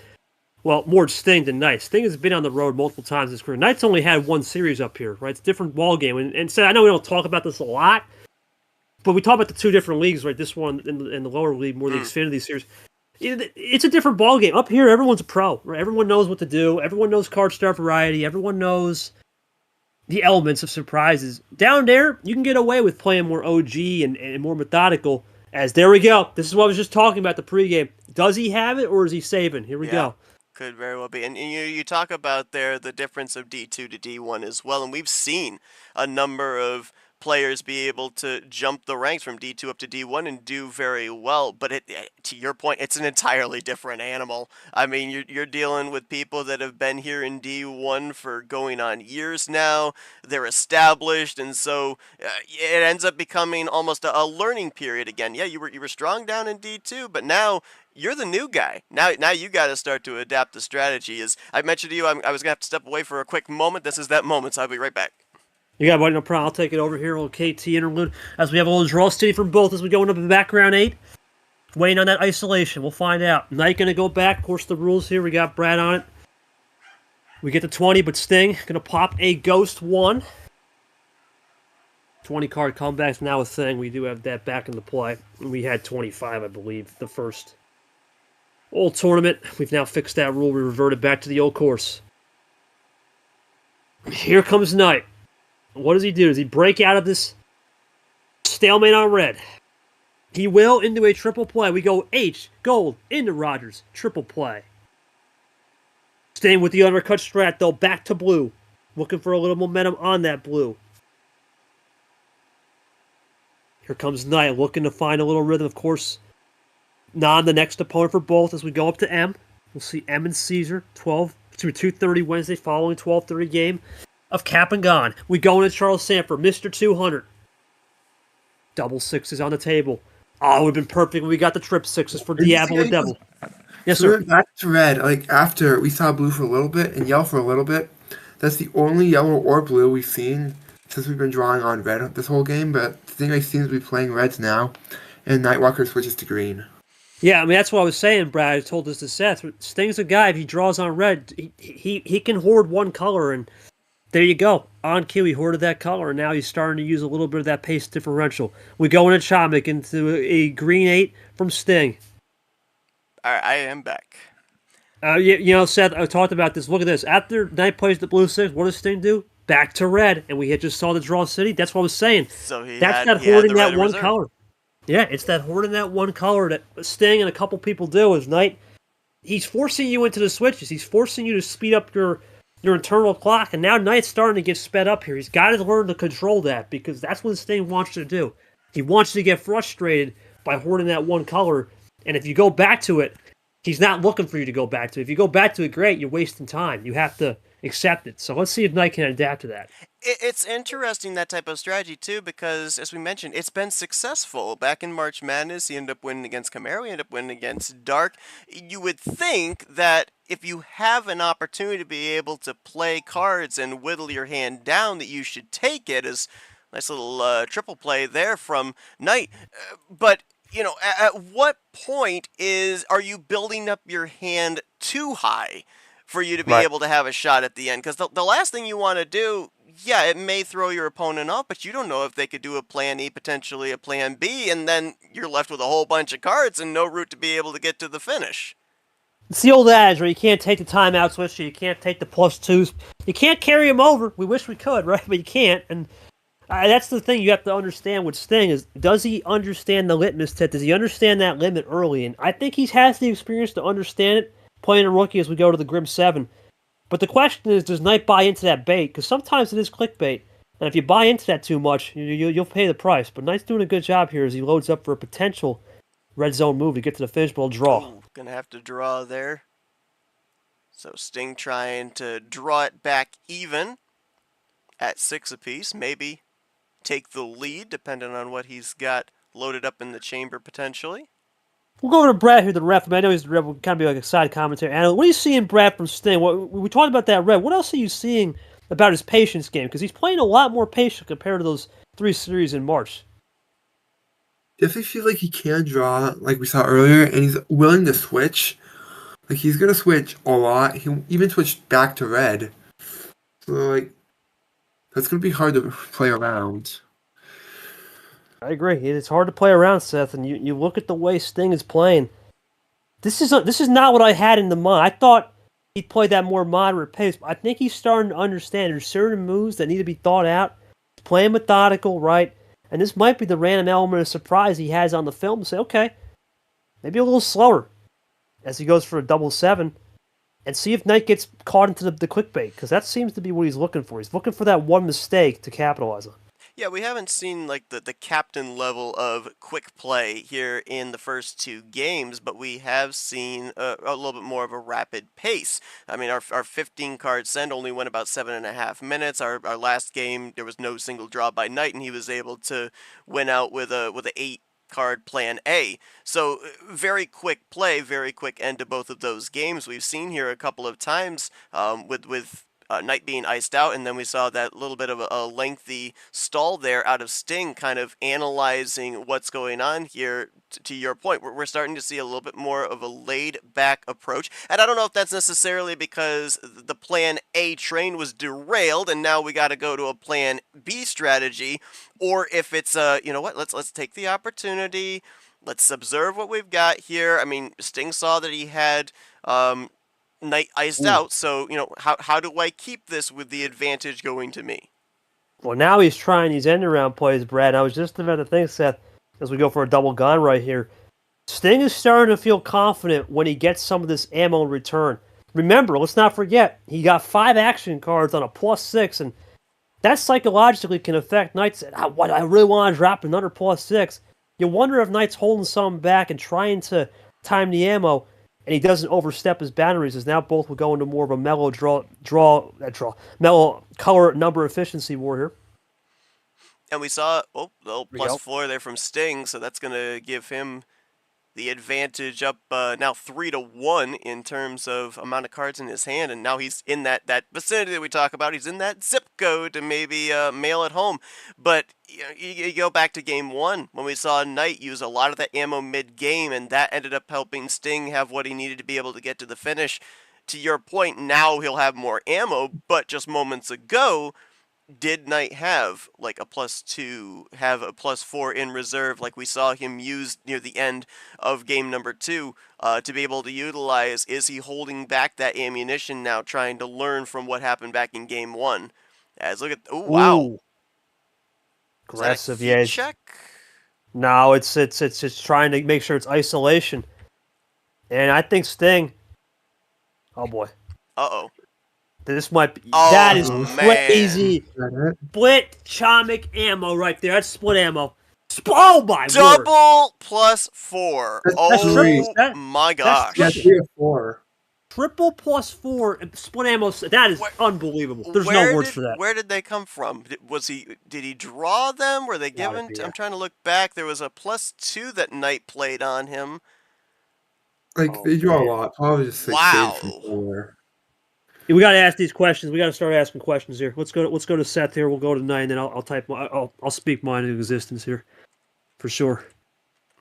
well, more Sting than Knight. Sting has been on the road multiple times in his career. Knight's only had 1 series up here, right? It's a different ball game. And so I know we don't talk about this a lot, but we talk about the 2 different leagues, right? This one in the lower league, more the Xfinity series. It's a different ball game. Up here, everyone's a pro, right? Everyone knows what to do. Everyone knows card start variety. Everyone knows the elements of surprises. Down there, you can get away with playing more OG and more methodical. As there we go. This is what I was just talking about the pregame. Does he have it or is he saving? Here we go. Could very well be. And you talk about there the difference of D2 to D1 as well. And we've seen a number of players be able to jump the ranks from D2 up to D1 and do very well. But to your point, it's an entirely different animal. I mean, you're dealing with people that have been here in D1 for going on years now. They're established, and so it ends up becoming almost a learning period again. Yeah, you were strong down in D2, but now you're the new guy. Now you got to start to adapt the strategy. As I mentioned to you, I was going to have to step away for a quick moment. This is that moment, so I'll be right back. You got it, buddy. No problem. I'll take it over here. A little KT interlude as we have a little draw city from both as we go into the background 8. Waiting on that isolation. We'll find out. Knight going to go back. Of course, the rules here. We got Brad on it. We get to 20, but Sting going to pop a Ghost 1. 20 card comebacks now a thing. We do have that back into play. We had 25, I believe, the first old tournament. We've now fixed that rule. We reverted back to the old course. Here comes Knight. What does he do? Does he break out of this stalemate on red? He will into a triple play. We go H, gold, into Rogers. Triple play. Staying with the undercut strat, though. Back to blue. Looking for a little momentum on that blue. Here comes Knight, looking to find a little rhythm. Of course, non the next opponent for both as we go up to M. We'll see M and Caesar, 2:30 Wednesday following 12:30 game of Cap and Gone. We go into Charles Sanford, Mr. 200. Double sixes on the table. Oh, it would have been perfect when we got the trip sixes for Diablo and Devil. Yes, So we sir. went back to red, like after we saw blue for a little bit and yellow for a little bit. That's the only yellow or blue we've seen since we've been drawing on red this whole game. But the thing I seem to be playing reds now, and Nightwalker switches to green. Yeah, I mean, that's what I was saying, Brad. I told this to Seth. Sting's a guy, if he draws on red, he can hoard one color, and there you go. On cue, he hoarded that color, and now he's starting to use a little bit of that pace differential. We go into Chomik into a green 8 from Sting. All right, I am back. You know, Seth, I talked about this. Look at this. After Knight plays the blue 6, what does Sting do? Back to red, and we had just saw the draw city. That's what I was saying. So he That's had, that he had hoarding the red that in one reserve. color. Yeah, it's that hoarding that one color that Sting and a couple people do is Knight. He's forcing you into the switches. He's forcing you to speed up your internal clock, and now Knight's starting to get sped up here. He's got to learn to control that because that's what Sting wants you to do. He wants you to get frustrated by hoarding that one color, and if you go back to it, he's not looking for you to go back to it. If you go back to it, great, you're wasting time. You have to accept it. So let's see if Knight can adapt to that. It's interesting, that type of strategy, too, because, as we mentioned, it's been successful. Back in March Madness, he ended up winning against Camaro, he ended up winning against Dark. You would think that if you have an opportunity to be able to play cards and whittle your hand down, that you should take it. As nice little triple play there from Knight. But, you know, at what point are you building up your hand too high for you to be able to have a shot at the end? Because the last thing you want to do, yeah, it may throw your opponent off, but you don't know if they could do a plan E, potentially a plan B, and then you're left with a whole bunch of cards and no route to be able to get to the finish. It's the old adage where you can't take the timeout switch, you can't take the +2s, you can't carry them over. We wish we could, right? But you can't. And that's the thing you have to understand with Sting is, does he understand the litmus test? Does he understand that limit early? And I think he has the experience to understand it playing a rookie as we go to the Grim 7. But the question is, does Knight buy into that bait? Because sometimes it is clickbait. And if you buy into that too much, you'll pay the price. But Knight's doing a good job here as he loads up for a potential red zone move to get to the finish, but he'll draw. Ooh, gonna have to draw there. So Sting trying to draw it back even at 6 apiece. Maybe take the lead, depending on what he's got loaded up in the chamber potentially. We'll go over to Brad here, the ref. I mean, I know he's the ref. We'll kind of be like a side commentary. What are you seeing, Brad, from Sting? We talked about that red. What else are you seeing about his patience game? Because he's playing a lot more patient compared to those 3 series in March. Definitely feels like he can draw, like we saw earlier, and he's willing to switch. Like, he's going to switch a lot. He'll even switch back to red. So, like, that's going to be hard to play around. I agree. It's hard to play around, Seth, and you look at the way Sting is playing. This is not what I had in the mind. I thought he'd play that more moderate pace, but I think he's starting to understand there's certain moves that need to be thought out. He's playing methodical, right? And this might be the random element of surprise he has on the film to say, okay, maybe a little slower as he goes for a double 7, and see if Knight gets caught into the clickbait, because that seems to be what he's looking for. He's looking for that one mistake to capitalize on. Yeah, we haven't seen like the captain level of quick play here in the first two games, but we have seen a little bit more of a rapid pace. I mean, our 15 card send only went about 7.5 minutes. Our last game there was no single draw by Knight, and he was able to win out with a 8 card plan A. So very quick play, very quick end to both of those games. We've seen here a couple of times with Knight being iced out, and then we saw that little bit of a lengthy stall there out of Sting, kind of analyzing what's going on here. To your point, we're starting to see a little bit more of a laid-back approach, and I don't know if that's necessarily because the Plan A train was derailed, and now we got to go to a Plan B strategy, or if it's you know what, let's take the opportunity. Let's observe what we've got here. I mean, Sting saw that he had Knight iced out, so, you know, how do I keep this with the advantage going to me? Well, now he's trying these end-around plays, Brad. I was just about to think, Seth, as we go for a double gun right here. Sting is starting to feel confident when he gets some of this ammo in return. Remember, let's not forget, he got 5 action cards on a +6, and that psychologically can affect Knights. What I really want to drop another +6. You wonder if Knight's holding some back and trying to time the ammo, and he doesn't overstep his boundaries, as now both will go into more of a mellow mellow color number efficiency war here. And we saw, oh, a little +4 there from Sting, so that's going to give him the advantage up now 3-1 in terms of amount of cards in his hand, and now he's in that vicinity that we talk about. He's in that zip code to maybe mail it home. But you go back to game 1 when we saw Knight use a lot of that ammo mid-game, and that ended up helping Sting have what he needed to be able to get to the finish. To your point, now he'll have more ammo, but just moments ago, did Knight have like a +2, have a +4 in reserve like we saw him use near the end of game number 2 to be able to utilize? Is he holding back that ammunition now, trying to learn from what happened back in game 1? As look at, oh wow, aggressive, heat check? No, it's trying to make sure it's isolation, and I think Sting. Oh boy. Uh-oh. This might be. Oh, that is man. crazy. Split chromic ammo right there. That's split ammo. Oh my Double word. +4. That's Oh my gosh. That's 3 or 4. Triple +4 and split ammo. That is unbelievable. There's no words for that. Where did they come from? Did he draw them? Were they given? I'm trying to look back. There was a +2 that Knight played on him. Like they draw a lot. Probably just like wow. from somewhere. We got to ask these questions. We got to start asking questions here. Let's go to Seth here. We'll go to 9, and then I'll speak mine into existence here, for sure.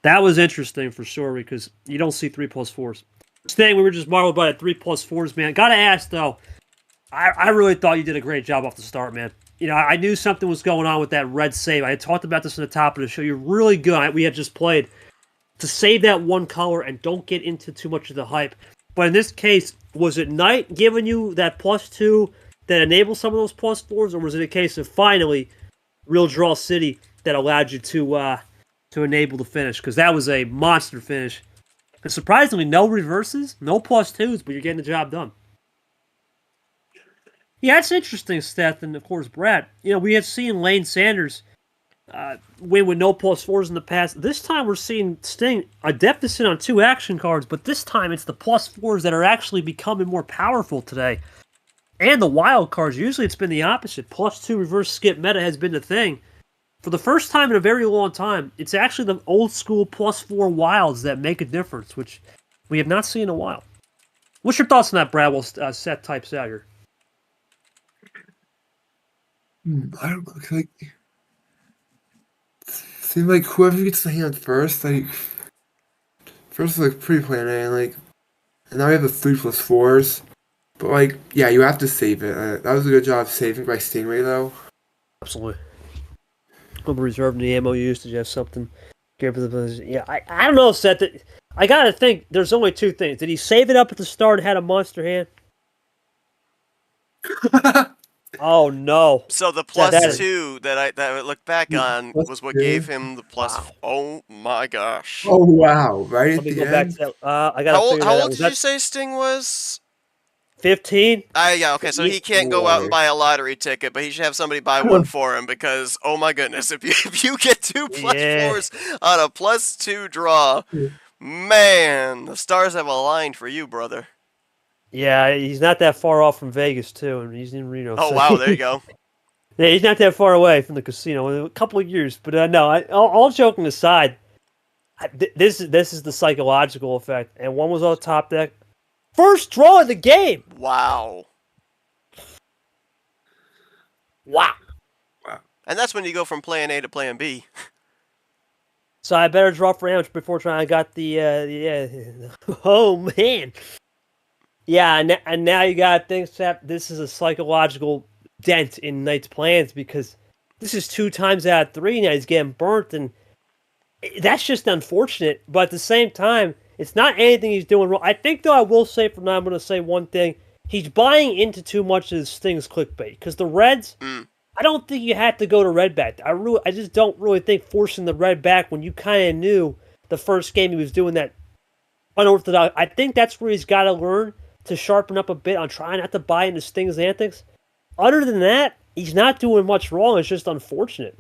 That was interesting for sure because you don't see 3+4s. Sting, we were just marveled by the 3+4s, man. Got to ask though. I really thought you did a great job off the start, man. You know, I knew something was going on with that red save. I had talked about this in the top of the show. You're really good. We had just played to save that one color and don't get into too much of the hype. But in this case, was it Knight giving you that +2 that enabled some of those +4s, or was it a case of finally Real Draw City that allowed you to enable the finish? Because that was a monster finish. And surprisingly, no reverses, no +2s, but you're getting the job done. Yeah, it's interesting, Steph, and of course, Brad. You know, we have seen Lane Sanders win with no +4s in the past. This time we're seeing Sting a deficit on 2 action cards, but this time it's the +4s that are actually becoming more powerful today. And the wild cards, usually it's been the opposite. +2 reverse skip meta has been the thing. For the first time in a very long time, it's actually the old school +4 wilds that make a difference, which we have not seen in a while. What's your thoughts on that, Brad, while Seth types out here? I don't know. Like, seems like whoever gets the hand first, like first like pre-plan A, and now we have the 3+4s. But like, yeah, you have to save it. That was a good job saving by Stingray though. Absolutely. I'm reserving the ammo you used. Did you have something? Yeah, I don't know, Seth. I gotta think. There's only 2 things. Did he save it up at the start and had a monster hand? Oh no! So the +2 that I look back on was what gave him the plus. Wow. Oh my gosh! Oh wow! Right. Let me go back to that. I got. How old did you say Sting was? 15? Yeah, okay, so he can't go out and buy a lottery ticket, but he should have somebody buy one for him because, oh my goodness, if you get 2 Yeah. +4s on a +2 draw, man, the stars have aligned for you, brother. Yeah, he's not that far off from Vegas, too, and he's in Reno. Oh, so wow, there you go. Yeah, he's not that far away from the casino. In a couple of years, but no. All joking aside, this is the psychological effect. And one was on the top deck, first draw of the game. Wow. Wow. And that's when you go from plan A to plan B. So I better draw for damage before trying. I got the oh man. Yeah, and now you got to think that this is a psychological dent in Knight's plans because this is 2 times out of 3 now he's getting burnt, and that's just unfortunate. But at the same time, it's not anything he's doing wrong. I think, though, I will say for now, I'm going to say one thing. He's buying into too much of this thing's clickbait because the Reds, I don't think you had to go to red back. I just don't really think forcing the red back when you kind of knew the first game he was doing that unorthodox. I think that's where he's got to learn to sharpen up a bit on trying not to buy into Sting's antics. Other than that, he's not doing much wrong. It's just unfortunate.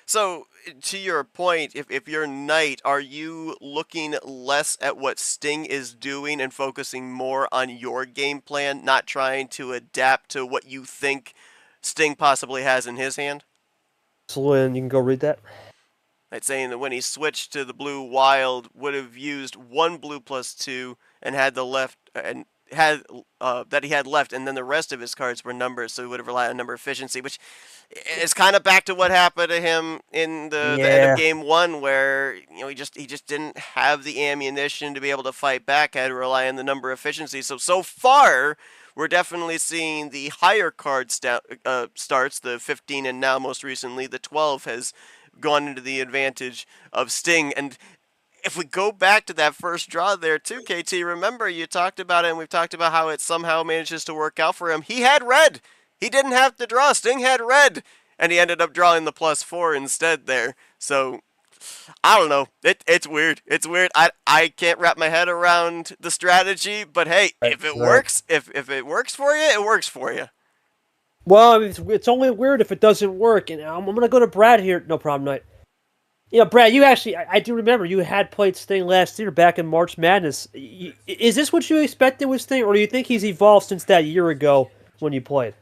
So, to your point, if you're Knight, are you looking less at what Sting is doing and focusing more on your game plan, not trying to adapt to what you think Sting possibly has in his hand? So, and you can go read that. It's saying that when he switched to the blue wild, would have used 1 blue +2 and had the left and had that he had left, and then the rest of his cards were numbers, so he would have relied on number efficiency, which is kind of back to what happened to him in the end of game 1, where he just didn't have the ammunition to be able to fight back, had to rely on the number efficiency. So far, we're definitely seeing the higher card starts, the 15, and now most recently the 12 has gone into the advantage of Sting. And if we go back to that first draw there too, KT, remember you talked about it, and we've talked about how it somehow manages to work out for him. He had red. He didn't have to draw. Sting had red, and he ended up drawing the +4 instead there. So, I don't know. It's weird. It's weird. I can't wrap my head around the strategy, but hey, if it works, if it works for you, it works for you. Well, I mean, it's only weird if it doesn't work. And I'm going to go to Brad here. No problem, Knight. Brad, you actually, I do remember you had played Sting last year back in March Madness. Is this what you expected with Sting, or do you think he's evolved since that year ago when you played?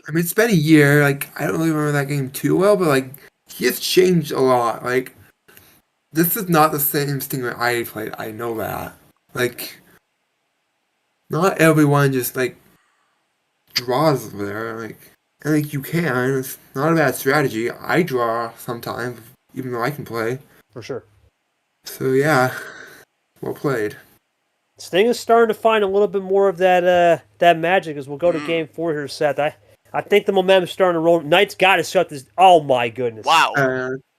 I mean, it's been a year. Like, I don't really remember that game too well, but, like, he has changed a lot. Like, this is not the same Sting that I played. I know that. Like, not everyone just, like, draws there. Like, and, like, you can. It's not a bad strategy. I draw sometimes, even though I can play. For sure. So, yeah. Well played. Sting is starting to find a little bit more of that magic as we'll go to game 4 here, Seth. I think the momentum's starting to roll. Knight's got to shut this. Oh, my goodness. Wow.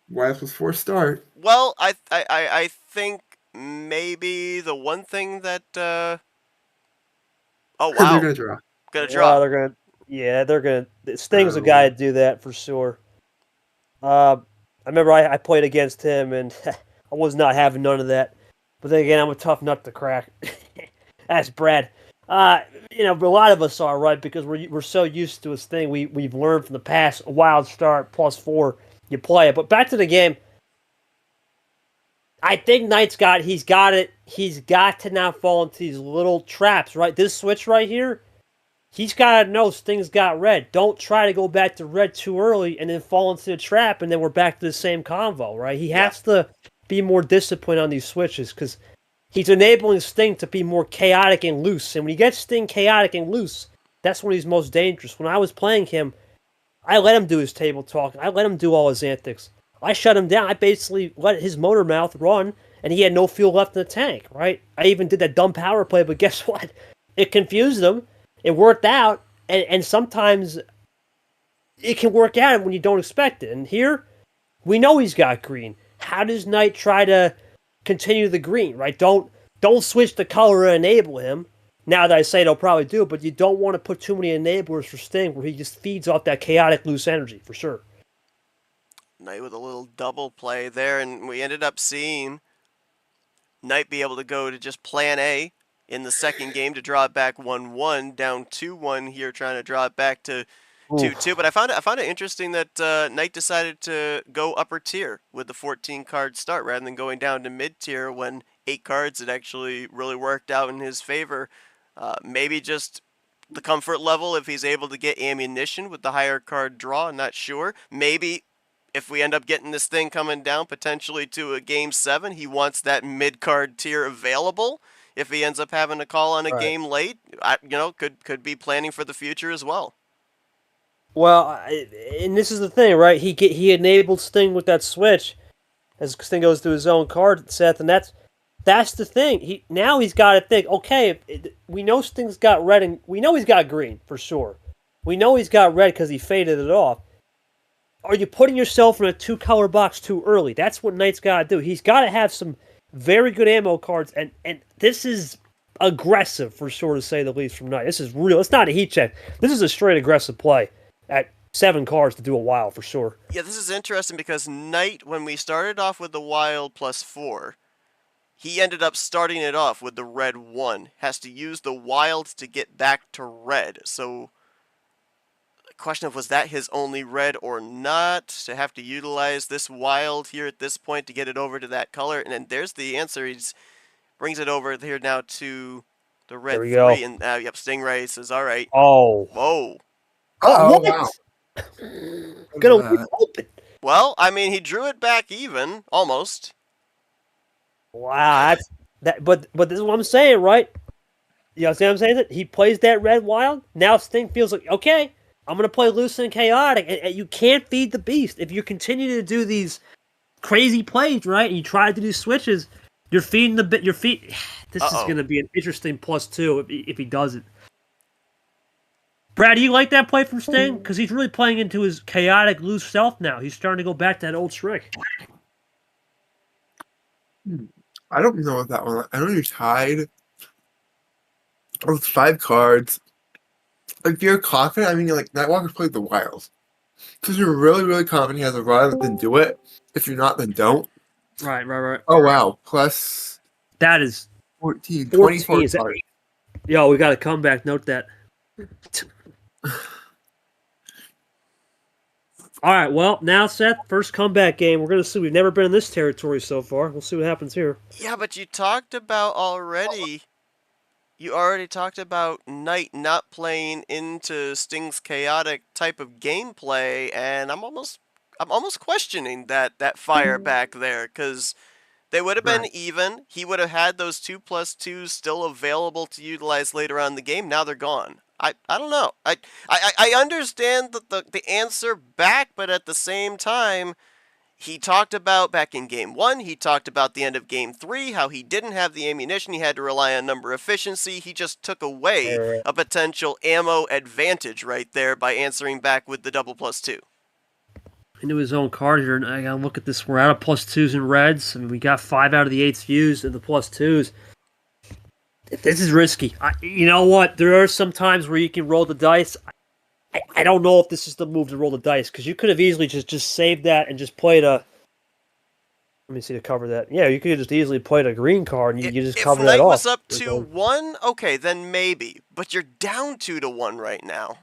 Why else was 4 start? Well, I think maybe the one thing that... oh, wow. They're going to draw. Gonna draw. Well, they're going to... Sting's a guy to do that, for sure. I remember I played against him, and I was not having none of that. But then again, I'm a tough nut to crack. That's Brad. But a lot of us are, right? Because we're so used to his thing. We've learned from the past, a wild start, +4, you play it. But back to the game. I think Knight's he's got it. He's got to not fall into these little traps, right? This switch right here, he's got to know Sting's got red. Don't try to go back to red too early and then fall into the trap, and then we're back to the same convo, right? He has to be more disciplined on these switches because he's enabling Sting to be more chaotic and loose. And when you get Sting chaotic and loose, that's when he's most dangerous. When I was playing him, I let him do his table talk. I let him do all his antics. I shut him down. I basically let his motor mouth run, and he had no fuel left in the tank, right? I even did that dumb power play, but guess what? It confused him. It worked out, and sometimes it can work out when you don't expect it. And here, we know he's got green. How does Knight try to continue the green, right? Don't switch the color and enable him. Now that I say they'll probably do, but you don't want to put too many enablers for Sting where he just feeds off that chaotic loose energy, for sure. Knight with a little double play there, and we ended up seeing Knight be able to go to just plan A in the second game to draw it back 1-1, down 2-1 here, trying to draw it back to Oof. 2-2. But I found it interesting that Knight decided to go upper tier with the 14 card start rather than going down to mid tier when 8 cards had actually really worked out in his favor. Maybe just the comfort level if he's able to get ammunition with the higher card draw. I'm not sure. Maybe if we end up getting this thing coming down potentially to a game 7, he wants that mid card tier available. If he ends up having to call on a game late, could be planning for the future as well. Well, and this is the thing, right? He enabled Sting with that switch as Sting goes to his own card, Seth, and that's the thing. He's got to think. Okay, we know Sting's got red, and we know he's got green for sure. We know he's got red because he faded it off. Are you putting yourself in a 2-color box too early? That's what Knight's got to do. He's got to have some very good ammo cards, and this is aggressive for sure to say the least from Knight. This is real. It's not a heat check. This is a straight aggressive play at 7 cards to do a wild for sure. Yeah, this is interesting because Knight, when we started off with the wild +4, he ended up starting it off with the red 1. Has to use the wild to get back to red. So the question of was that his only red or not, to have to utilize this wild here at this point to get it over to that color. And then there's the answer. He brings it over here now to the red 3. Go. And Stingray says, all right. Oh. Whoa. Oh, wow. Gonna leave it open. Well, I mean, he drew it back even, almost. Wow, but this is what I'm saying, right? You know what I'm saying? He plays that red wild. Now Sting feels like, okay, I'm gonna play loose and chaotic. And you can't feed the beast if you continue to do these crazy plays, right? And you try to do switches. You're feeding the bit. This is gonna be an interesting +2 if he does it. Brad, do you like that play from Sting? Because he's really playing into his chaotic, loose self now. He's starting to go back to that old trick. I don't know what that one. I know you're tied with 5 cards. If you're confident, I mean, you're like, Nightwalker played the wild. Because you're really, really confident he has a rod, then do it. If you're not, then don't. Right. Oh, wow. Plus that is 14, 24 is cards. Yo, we got a comeback. Note that. All right, well, now, Seth, first comeback game. We're going to see. We've never been in this territory so far. We'll see what happens here. Yeah, but you talked about already... You already talked about Knight not playing into Sting's chaotic type of gameplay, and I'm almost questioning that fire back there, because they would have been even. He would have had those 2+2s still available to utilize later on in the game. Now they're gone. I don't know. I understand the answer back, but at the same time, he talked about back in Game 1, he talked about the end of Game 3, how he didn't have the ammunition, he had to rely on number efficiency. He just took away a potential ammo advantage right there by answering back with the double +2. Into his own card here, and I gotta look at this. We're out of +2s and reds. I mean, we got 5 out of the 8s used in the +2s. This is risky. You know what? There are some times where you can roll the dice. I don't know if this is the move to roll the dice, because you could have easily just saved that and just played a... Let me see to cover that. Yeah, you could have just easily played a green card and you just cover that off. If Knight was up 2-1, okay, then maybe. But you're down 2-1 right now.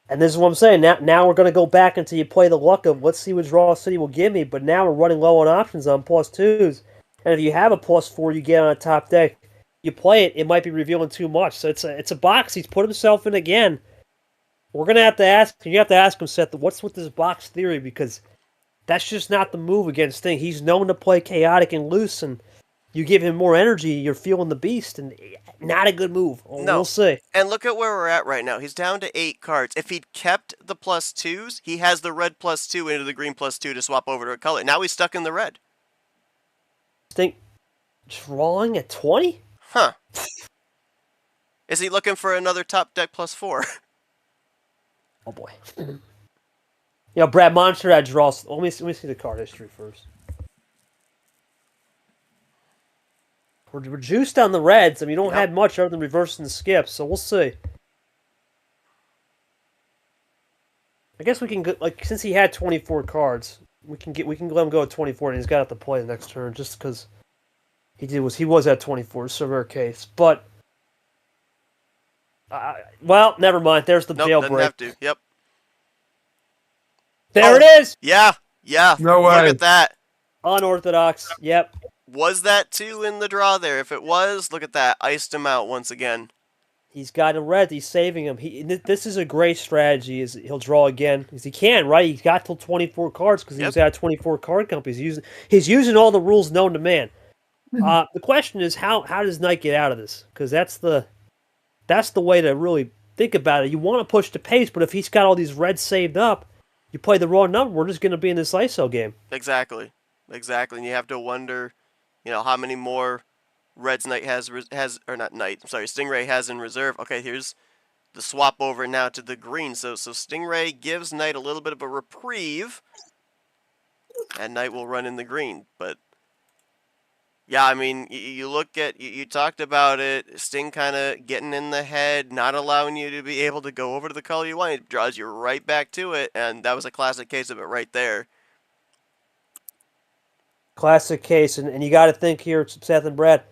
And this is what I'm saying. Now we're going to go back until you play the luck of, let's see what Draw City will give me. But now we're running low on options on +2s. And if you have a +4 you get on a top deck, you play it, it might be revealing too much. So it's a box he's put himself in again. We're going to have to ask, you have to ask him, Seth, what's with this box theory? Because that's just not the move against Sting. He's known to play chaotic and loose, and you give him more energy, you're feeling the beast, and not a good move. No. We'll see. And look at where we're at right now. He's down to 8 cards. If he'd kept the +2s, he has the red +2 into the green +2 to swap over to a color. Now he's stuck in the red. Sting drawing at 20? Huh. Is he looking for another top deck +4? Oh, boy. Yeah, Brad, monitor that draw. Let me see the card history first. We're juiced on the reds. I mean, you don't have much other than reversing the skips, so we'll see. I guess we can go, like, since he had 24 cards, we can let him go at 24, and he's got to play the next turn just because He was at 24, so rare case. But well, never mind. There's the Nope, doesn't jailbreak. have to. Yep. There it is. Yeah. No Look way. at that. Unorthodox. Yep. Was that 2 in the draw there? If it was, look at that. Iced him out once again. He's got a red. He's saving him. This is a great strategy. Is he'll draw again because he can, right? He's got till 24 cards because he was at 24 card companies. He's using all the rules known to man. The question is how does Knight get out of this? Because that's the way to really think about it. You want to push the pace, but if he's got all these reds saved up, you play the wrong number. We're just going to be in this ISO game. Exactly. And you have to wonder, how many more Reds Knight has or not Knight. I'm sorry, Stingray has in reserve. Okay, here's the swap over now to the green. So Stingray gives Knight a little bit of a reprieve, and Knight will run in the green. But yeah, I mean, you look at you talked about it. Sting kind of getting in the head, not allowing you to be able to go over to the color you want. It draws you right back to it, and that was a classic case of it right there. Classic case, and you got to think here, Seth and Brad.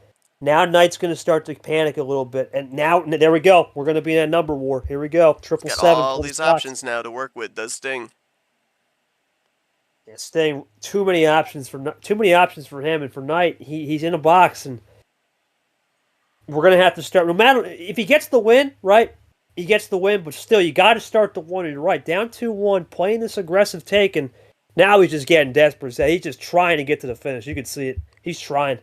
Now Knight's going to start to panic a little bit, and now there we go. We're going to be in a number war. Here we go. 777. Got all these options now to work with. Does Sting? Yeah, Sting. Too many options for him and for Knight. He's in a box, and we're going to have to start. No matter if he gets the win, right? He gets the win, but still, you got to start the one. And you're right, down 2-1, playing this aggressive take, and now he's just getting desperate. He's just trying to get to the finish. You can see it. He's trying.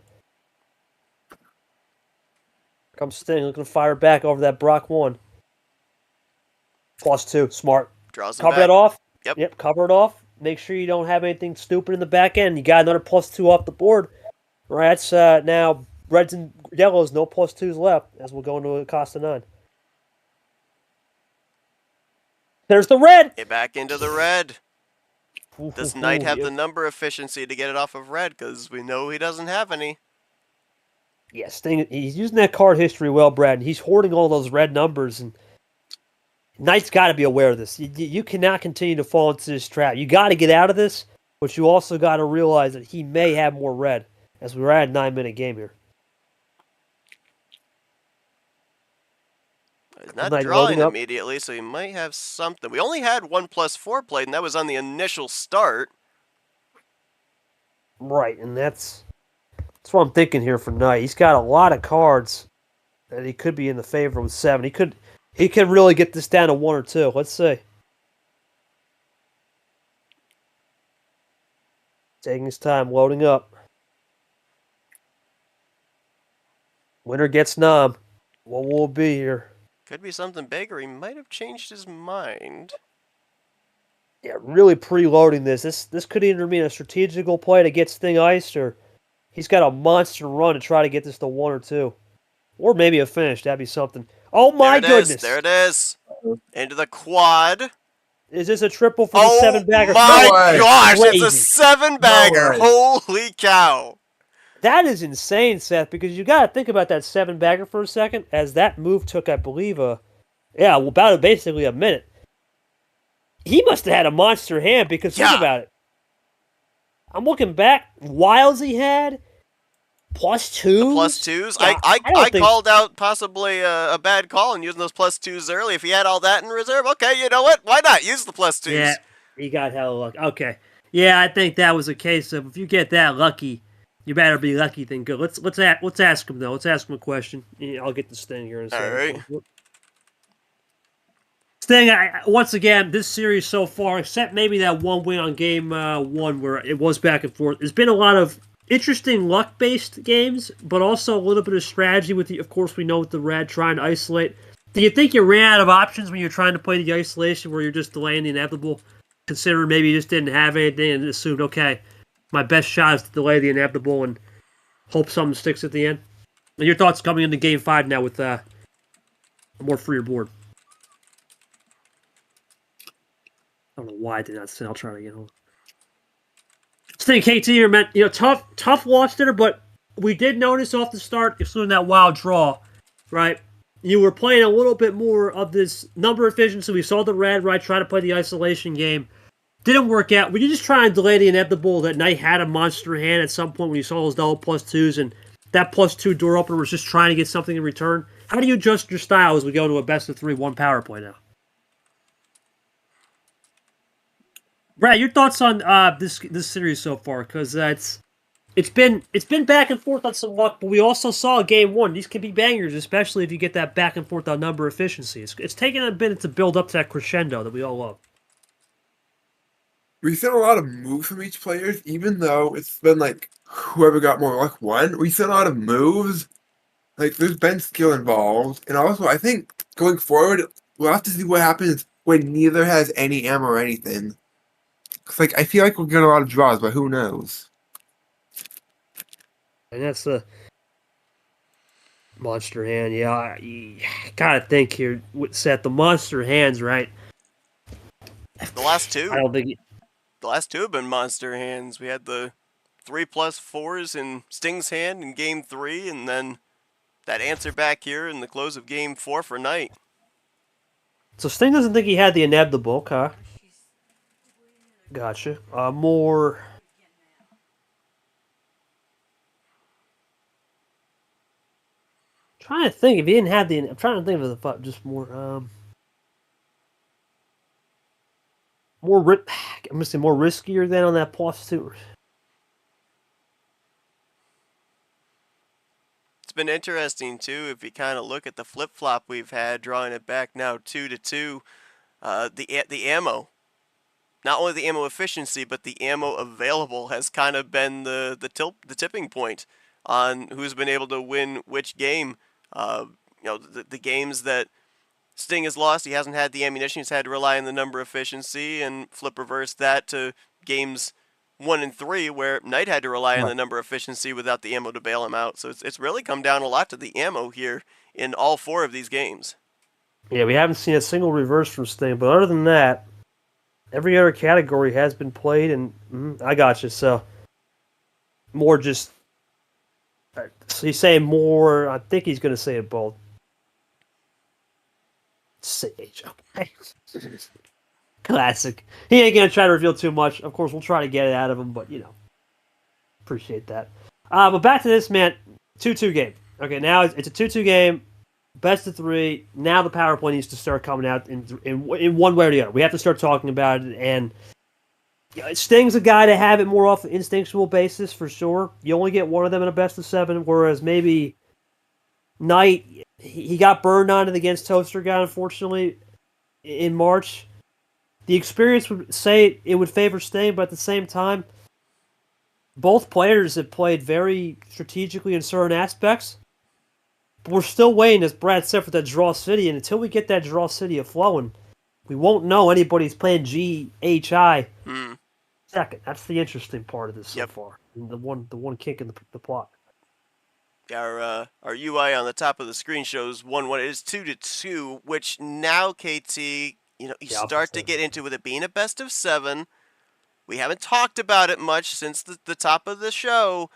Comes Sting, looking to fire back over that Brock 1. +2, smart. Draws cover back. That off. Yep, cover it off. Make sure you don't have anything stupid in the back end. You got another +2 off the board. All right, that's now reds and yellows, no +2s left as we'll go into a cost of 9. There's the red. Get back into the red. Does Knight have the number efficiency to get it off of red? Because we know he doesn't have any. Yeah, Sting, he's using that card history well, Brad. He's hoarding all those red numbers, and Knight's got to be aware of this. You cannot continue to fall into this trap. You got to get out of this, but you also got to realize that he may have more red as we're at a 9-minute game here. He's not drawing immediately, so he might have something. We only had 1 +4 played, and that was on the initial start. Right, and that's what I'm thinking here for Knight. He's got a lot of cards that he could be in the favor with 7. He could really get this down to 1 or 2. Let's see. Taking his time, loading up. Winner gets nom. What will it be here? Could be something big, or he might have changed his mind. Yeah, really preloading this. This could either be a strategical play to get Sting iced, or he's got a monster run to try to get this to 1 or 2. Or maybe a finish. That'd be something. Oh my goodness. There it is. Into the quad. Is this a triple for the 7-bagger? Oh my gosh, it's a 7-bagger. Holy cow. That is insane, Seth, because you got to think about that 7-bagger for a second, as that move took, I believe, about basically a minute. He must have had a monster hand, because think about it. I'm looking back. Wilds he had, +2s. The +2s? Yeah, I called out possibly a bad call and using those +2s early. If he had all that in reserve, okay, you know what? Why not? Use the +2s. Yeah, he got hella lucky. Okay. Yeah, I think that was a case of if you get that lucky, you better be lucky than good. Let's ask him though. Let's ask him a question. I'll get the Sting here in a second. All right. Sting, once again, this series so far, except maybe that one win on game 1 where it was back and forth, there's been a lot of interesting luck-based games, but also a little bit of strategy with of course, we know with the red trying to isolate. Do you think you ran out of options when you're trying to play the isolation where you're just delaying the inevitable, considering maybe you just didn't have anything and assumed, okay, my best shot is to delay the inevitable and hope something sticks at the end? And your thoughts coming into game 5 now with a more freer board? I don't know why I did not say. I'll try to get home. Sting, KT, you're meant, tough loss dinner, but we did notice off the start, excluding that wild draw, right? You were playing a little bit more of this number efficiency. We saw the red, right? Try to play the isolation game. Didn't work out. Were you just trying to delay the inevitable that Knight had a monster hand at some point when you saw those double +2s, and that +2 door opener was just trying to get something in return. How do you adjust your style as we go to a best of 3 one power play now? Brad, your thoughts on this series so far? Because it's been back and forth on some luck, but we also saw game one. These can be bangers, especially if you get that back and forth on number efficiency. It's taken a minute to build up to that crescendo that we all love. We've seen a lot of moves from each player, even though it's been like whoever got more luck won. We've seen a lot of moves. Like there's been skill involved, and also I think going forward we'll have to see what happens when neither has any ammo or anything. 'Cause like I feel like we'll get a lot of draws, but who knows? And that's the monster hand. Yeah, you gotta think here, Seth. The monster hands, right? The last two. I don't think. The last two have been monster hands. We had the 3+4s in Sting's hand in game 3, and then that answer back here in the close of game 4 for Knight. So Sting doesn't think he had the inevitable, huh? Gotcha. More. Trying to think if he didn't have the. I'm trying to think of the just more. I'm gonna say more riskier than on that +2. It's been interesting too if you kind of look at the flip flop we've had, drawing it back now 2-2. The ammo, not only the ammo efficiency, but the ammo available has kind of been the tipping point on who's been able to win which game. The games that Sting has lost, he hasn't had the ammunition. He's had to rely on the number efficiency, and flip reverse that to games 1 and 3, where Knight had to rely on the number efficiency without the ammo to bail him out. So it's really come down a lot to the ammo here in all 4 of these games. Yeah, we haven't seen a single reverse from Sting, but other than that, every other category has been played, and I got you. So more just. So he's saying more. I think he's going to say it both. Sage, okay. Classic. He ain't going to try to reveal too much. Of course, we'll try to get it out of him, but, appreciate that. But back to this, man. 2-2 game. Okay, now it's a 2-2 game. Best of 3. Now the power play needs to start coming out in one way or the other. We have to start talking about it, and Sting's a guy to have it more off an instinctual basis, for sure. You only get one of them in a best of 7, whereas maybe Knight, he got burned on it against Toaster guy, unfortunately, in March. The experience would say it would favor Sting, but at the same time, both players have played very strategically in certain aspects. But we're still waiting, as Brad said, for that Draw City, and until we get that Draw City flowing, we won't know anybody's playing GHI second. That's the interesting part of this so far. And the one kick in the plot. Our UI on the top of the screen shows 1-1. It is 2-2, which now, KT, you start to get into, with it being a best of 7. We haven't talked about it much since the top of the show.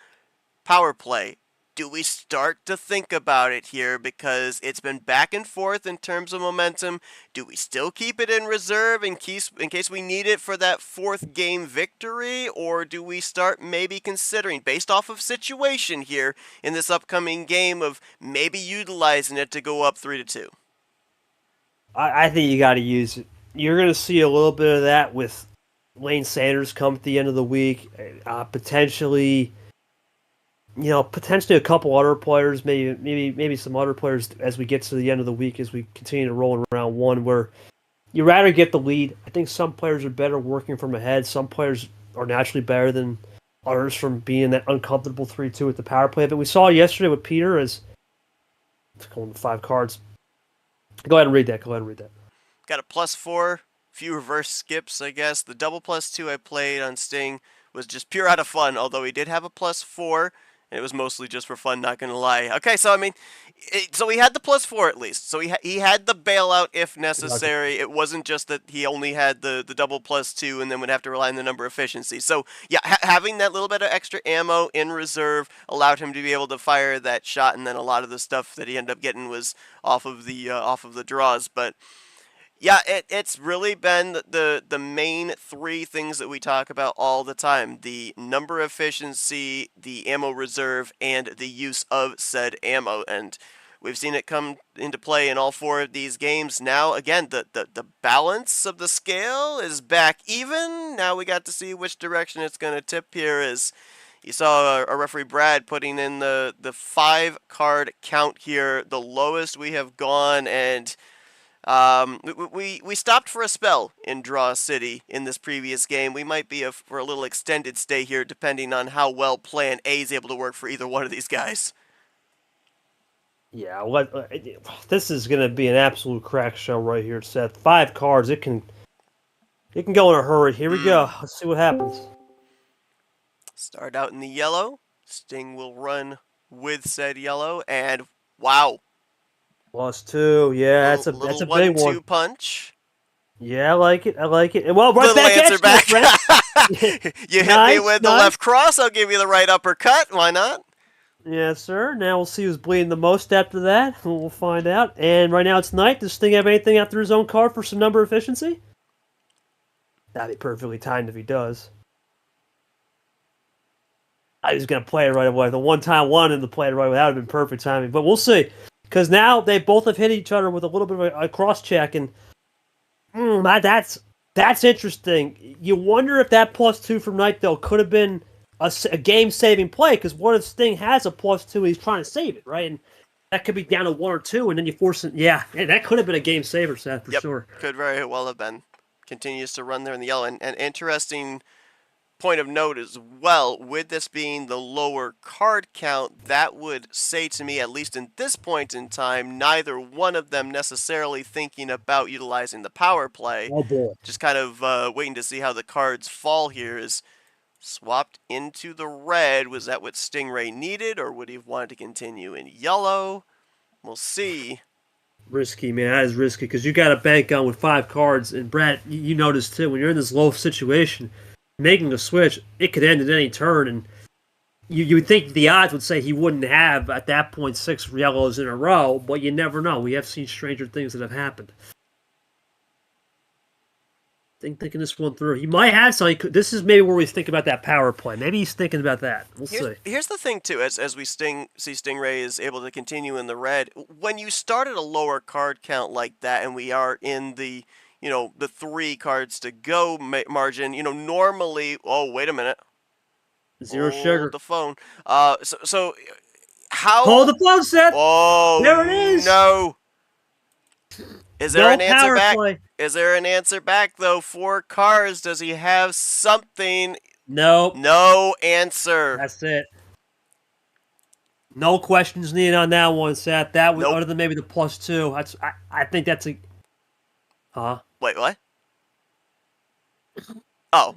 Power play. Do we start to think about it here, because it's been back and forth in terms of momentum? Do we still keep it in reserve in case we need it for that 4th game victory, or do we start maybe considering, based off of situation here in this upcoming game, of maybe utilizing it to go up 3-2? I think you got to use it. You're going to see a little bit of that with Lane Sanders come at the end of the week, potentially a couple other players, maybe some other players as we get to the end of the week, as we continue to roll in round 1, where you rather get the lead. I think some players are better working from ahead. Some players are naturally better than others from being that uncomfortable 3-2 with the power play. But we saw yesterday with Peter as it's going to 5 cards. Go ahead and read that. Got a +4, few reverse skips, I guess. The double +2 I played on Sting was just pure out of fun, although he did have a +4. And it was mostly just for fun, not going to lie. Okay, so so he had the +4 at least. So he had the bailout if necessary. It wasn't just that he only had the double +2 and then would have to rely on the number efficiency. So yeah, having that little bit of extra ammo in reserve allowed him to be able to fire that shot, and then a lot of the stuff that he ended up getting was off of the draws. But Yeah, it's really been the main three things that we talk about all the time: the number efficiency, the ammo reserve, and the use of said ammo. And we've seen it come into play in all four of these games. Now, again, the balance of the scale is back even. Now we got to see which direction it's going to tip here. As you saw our referee Brad putting in the 5-card count here, the lowest we have gone, and we stopped for a spell in Draw City in this previous game. We might be for a little extended stay here, depending on how well Plan A is able to work for either one of these guys. Yeah, this is going to be an absolute crack show right here, Seth. 5 cards, it can go in a hurry. Here we go. Let's see what happens. Start out in the yellow. Sting will run with said yellow, and wow. +2, yeah, that's a big one. 1-2 punch. Yeah, I like it. And well, right Little back answer at back. you, friend. You hit me with the left cross, I'll give you the right uppercut. Why not? Yes, sir. Now we'll see who's bleeding the most after that. We'll find out. And right now it's night. Does Sting have anything after his own card for some number efficiency? That'd be perfectly timed if he does. I was going to play it right away. The one-time one and the play it right away, that would have been perfect timing. But we'll see. Because now they both have hit each other with a little bit of a cross-check. And that's interesting. You wonder if that +2 from Knight, though, could have been a game-saving play. Because what if Sting has a +2 and he's trying to save it, right? And that could be down to 1 or 2, and then you force it. Yeah, that could have been a game-saver, Seth, for sure. Could very well have been. Continues to run there in the yellow. And interesting point of note as well, with this being the lower card count, that would say to me, at least in this point in time, neither one of them necessarily thinking about utilizing the power play. Oh boy. Just kind of waiting to see how the cards fall here. Is swapped into the red. Was that what Stingray needed, or would he have wanted to continue in yellow? We'll see. Risky, man. That is risky because you got a bank on with 5 cards. And Brad, you notice too, when you're in this low situation, making the switch, it could end at any turn, and you would think the odds would say he wouldn't have, at that point, 6 yellows in a row, but you never know. We have seen stranger things that have happened. Thinking this one through. He might have something. This is maybe where we think about that power play. Maybe he's thinking about that. We'll see. Here's the thing, too, as we see Stingray is able to continue in the red. When you start at a lower card count like that, and we are in the the 3 cards to go margin, normally, oh, wait a minute. Zero sugar. The phone. So how? Hold the phone, Seth. Oh, there it is. No. Is there an answer back? Play. Is there an answer back, though? 4 cards. Does he have something? Nope. No answer. That's it. No questions needed on that one, Seth. That was other than maybe the +2. I think that's a. Huh? Wait, what? Oh.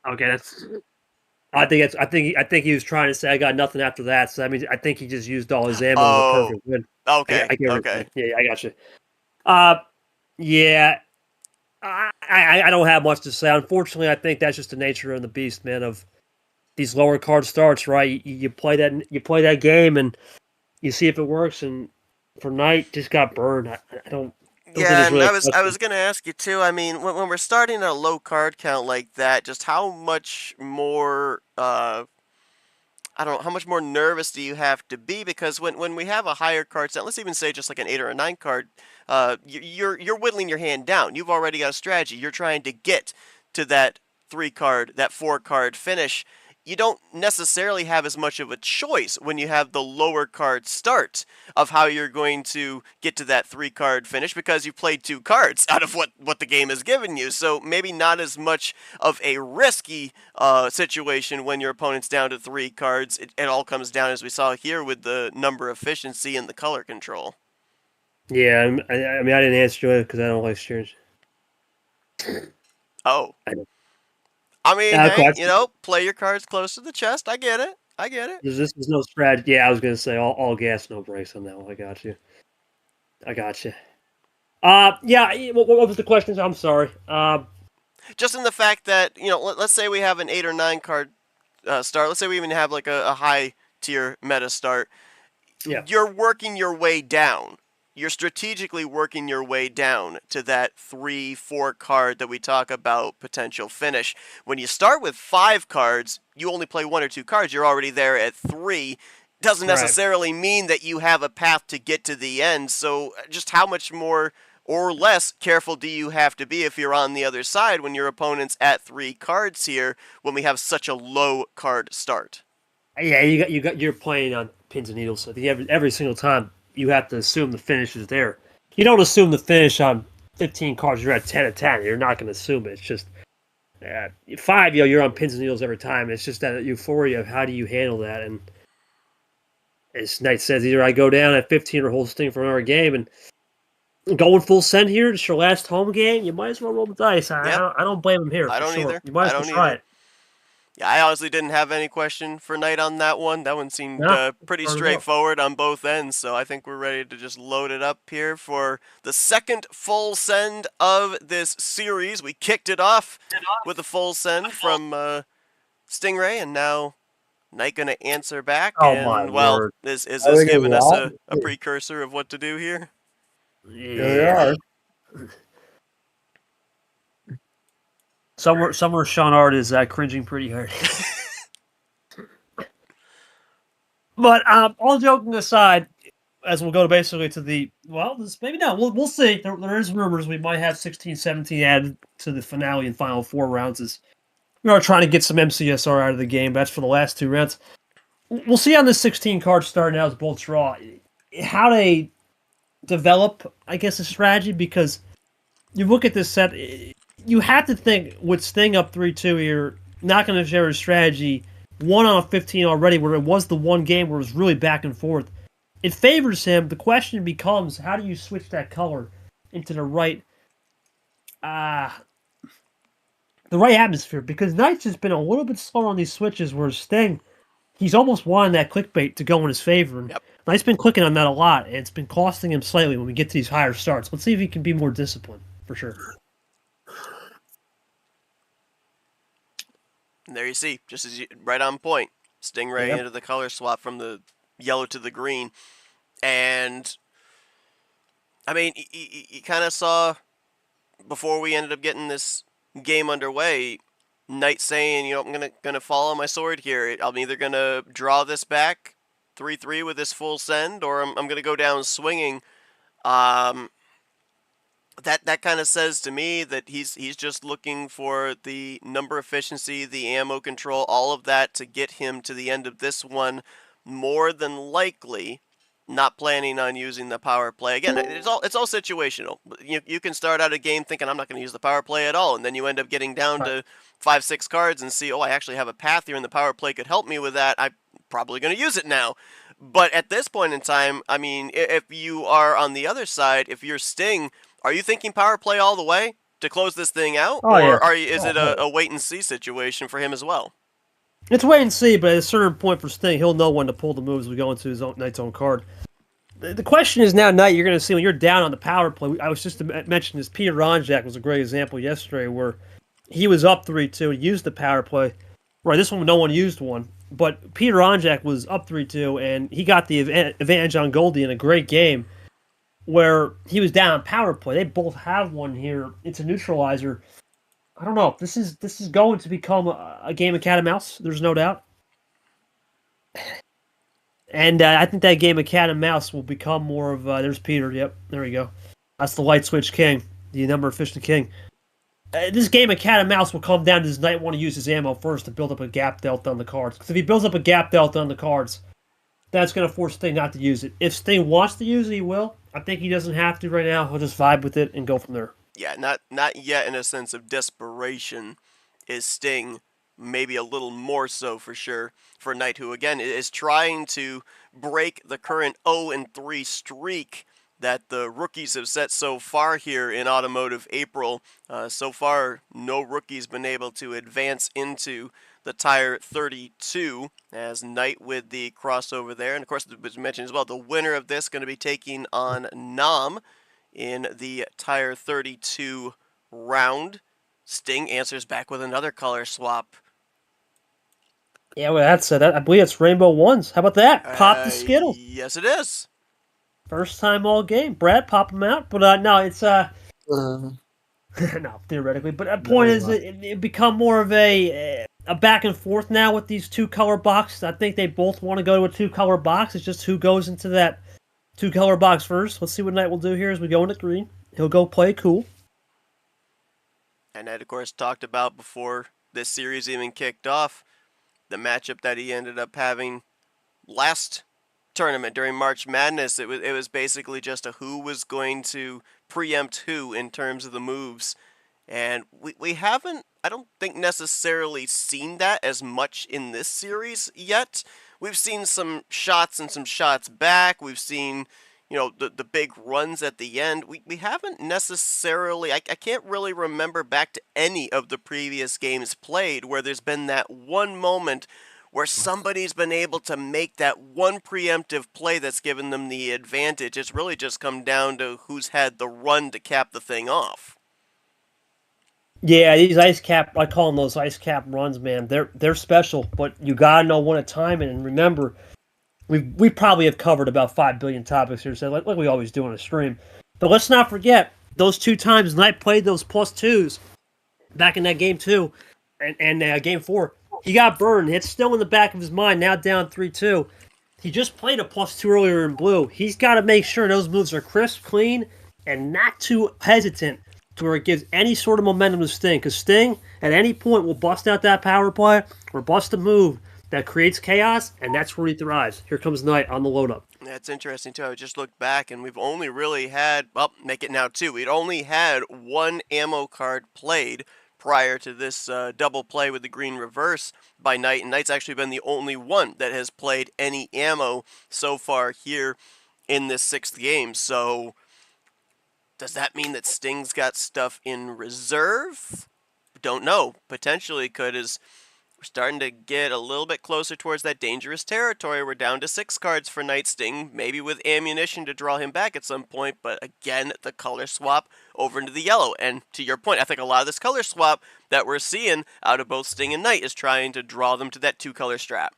Okay, that's. I think he was trying to say I got nothing after that. So I think he just used all his ammo. Oh. As a perfect win. Okay. Okay. Yeah, I got you. Yeah. I don't have much to say. Unfortunately, I think that's just the nature of the beast, man. Of these lower card starts, right? You play that game and you see if it works. And for Knight, just got burned. I don't. Yeah, and I was going to ask you too. I mean, when we're starting at a low card count like that, just how much more how much more nervous do you have to be? Because when we have a higher card set, let's even say just like an 8 or a 9 card, you're whittling your hand down. You've already got a strategy. You're trying to get to that 3 card, that 4 card finish. You don't necessarily have as much of a choice when you have the lower card start of how you're going to get to that 3 card finish, because you played 2 cards out of what the game has given you. So maybe not as much of a risky situation when your opponent's down to 3 cards. It all comes down, as we saw here, with the number efficiency and the color control. Yeah, I didn't answer it because I don't like steering. Oh. I mean, hey, play your cards close to the chest. I get it. This is no strategy. Yeah, I was going to say all gas, no brakes on that one. I got you. Yeah, what was the question? I'm sorry. Just in the fact that, let's say we have an 8 or 9 card start. Let's say we even have like a high tier meta start. Yeah. You're working your way down. you're strategically working your way down to that 3-4 card that we talk about potential finish. When you start with 5 cards, you only play 1 or 2 cards, you're already there at 3. Doesn't necessarily mean that you have a path to get to the end, so just how much more or less careful do you have to be if you're on the other side when your opponent's at 3 cards here when we have such a low card start? Yeah, you're playing on pins and needles. So every single time you have to assume the finish is there. You don't assume the finish on 15 cards. You're at 10 of 10. You're not going to assume it. It's just 5. You're on pins and needles every time. It's just that euphoria of how do you handle that. And as Knight says, either I go down at 15 or hold Sting for another game. And going full send here. It's your last home game. You might as well roll the dice. I don't blame him here. I don't either. You might as well try it. Yeah, I honestly didn't have any question for Knight on that one. That one seemed pretty straightforward on both ends, so I think we're ready to just load it up here for the second full send of this series. We kicked it off with a full send from Stingray, and now Knight going to answer back. Word. Is this giving us a precursor of what to do here? Yeah. Somewhere Sean Art is cringing pretty hard. But all joking aside, as we'll go basically to maybe not. We'll see. There is rumors we might have 16, 17 added to the finale and final 4 rounds. As we are trying to get some MCSR out of the game. That's for the last 2 rounds. We'll see on this 16 card starting out as both draw how they develop, I guess, a strategy, because you look at this set. You have to think with Sting up 3-2 here, not going to share a strategy 1 on a 15 already, where it was the one game where it was really back and forth. It favors him. The question becomes, how do you switch that color into the right atmosphere? Because Knight's just been a little bit slower on these switches, whereas Sting, he's almost wanting that clickbait to go in his favor. And Knight's been clicking on that a lot, and it's been costing him slightly when we get to these higher starts. Let's see if he can be more disciplined, for sure. And there you see, right on point. Stingray into the color swap from the yellow to the green. And, I mean, you kind of saw, before we ended up getting this game underway, Knight saying, I'm gonna follow my sword here. I'm either going to draw this back 3-3 with this full send, or I'm going to go down swinging. That kind of says to me that he's just looking for the number efficiency, the ammo control, all of that to get him to the end of this one. More than likely, not planning on using the power play. Again, it's all situational. You can start out a game thinking I'm not going to use the power play at all, and then you end up getting down to 5-6 cards and see, I actually have a path here, and the power play could help me with that. I'm probably going to use it now. But at this point in time, I mean, if you are on the other side, if you're Sting, are you thinking power play all the way to close this thing out? Is it a wait-and-see situation for him as well? It's wait and see, but at a certain point for Sting, he'll know when to pull the moves we go into his Knight's own card. The question is now, Knight, you're going to see when you're down on the power play. I was just to mention this. Peter Ronjak was a great example yesterday where he was up 3-2 and used the power play. Right, this one, no one used one. But Peter Ronjak was up 3-2, and he got the advantage on Goldie in a great game where he was down on power play. They both have one here. It's a neutralizer. I don't know. This is going to become a game of cat and mouse. There's no doubt. And I think that game of cat and mouse will become more of... there's Peter. Yep, there we go. That's the light switch king. The number efficient king. This game of cat and mouse will come down to does Knight want to use his ammo first to build up a gap delta on the cards. Because if he builds up a gap delta on the cards, that's going to force Sting not to use it. If Sting wants to use it, he will. I think he doesn't have to right now. He'll just vibe with it and go from there. Yeah, not yet in a sense of desperation is Sting. Maybe a little more so for sure for Knight, who again is trying to break the current 0-3 streak that the rookies have set so far here in Automotive April. So far, no rookie's been able to advance into the Tire 32 as Knight with the crossover there. And of course, it was mentioned as well, the winner of this going to be taking on Nam in the Tire 32 round. Sting answers back with another color swap. Yeah, well, I believe it's Rainbow Ones. How about that? Pop the Skittle. Yes, it is. First time all game. Brad, pop him out. But no, it's no, theoretically. But the point is, it become more of a back and forth now with these two color boxes. I think they both want to go to a two color box. It's just who goes into that two color box first. Let's see what Knight will do here as we go into green. He'll go play cool. And Ed, of course, talked about before this series even kicked off, the matchup that he ended up having last tournament during March Madness. It was basically just a who was going to preempt who in terms of the moves. And we haven't, I don't think, necessarily seen that as much in this series yet. We've seen some shots and some shots back. We've seen, you know, the big runs at the end. We haven't necessarily, I can't really remember back to any of the previous games played where there's been that one moment where somebody's been able to make that one preemptive play that's given them the advantage. It's really just come down to who's had the run to cap the thing off. Yeah, these ice cap, I call them those ice cap runs, man. They're special, but you gotta know when to time it. And remember, we probably have covered about 5 billion topics here, so like we always do on a stream. But let's not forget those two times Knight played those +2s back in that game 2 and game 4. He got burned. It's still in the back of his mind. Now down 3-2. He just played a +2 earlier in blue. He's got to make sure those moves are crisp, clean, and not too hesitant to where it gives any sort of momentum to Sting. Because Sting, at any point, will bust out that power play or bust a move that creates chaos, and that's where he thrives. Here comes Knight on the load up. That's interesting, too. I just looked back, and we've only really had, well, make it now 2. We'd only had one ammo card played prior to this double play with the green reverse by Knight, and Knight's actually been the only one that has played any ammo so far here in this 6th game. So does that mean that Sting's got stuff in reserve? Don't know. Potentially could, as we're starting to get a little bit closer towards that dangerous territory. We're down to 6 cards for Knight Sting, maybe with ammunition to draw him back at some point, but again, the color swap over into the yellow. And to your point, I think a lot of this color swap that we're seeing out of both Sting and Knight is trying to draw them to that 2-color strap.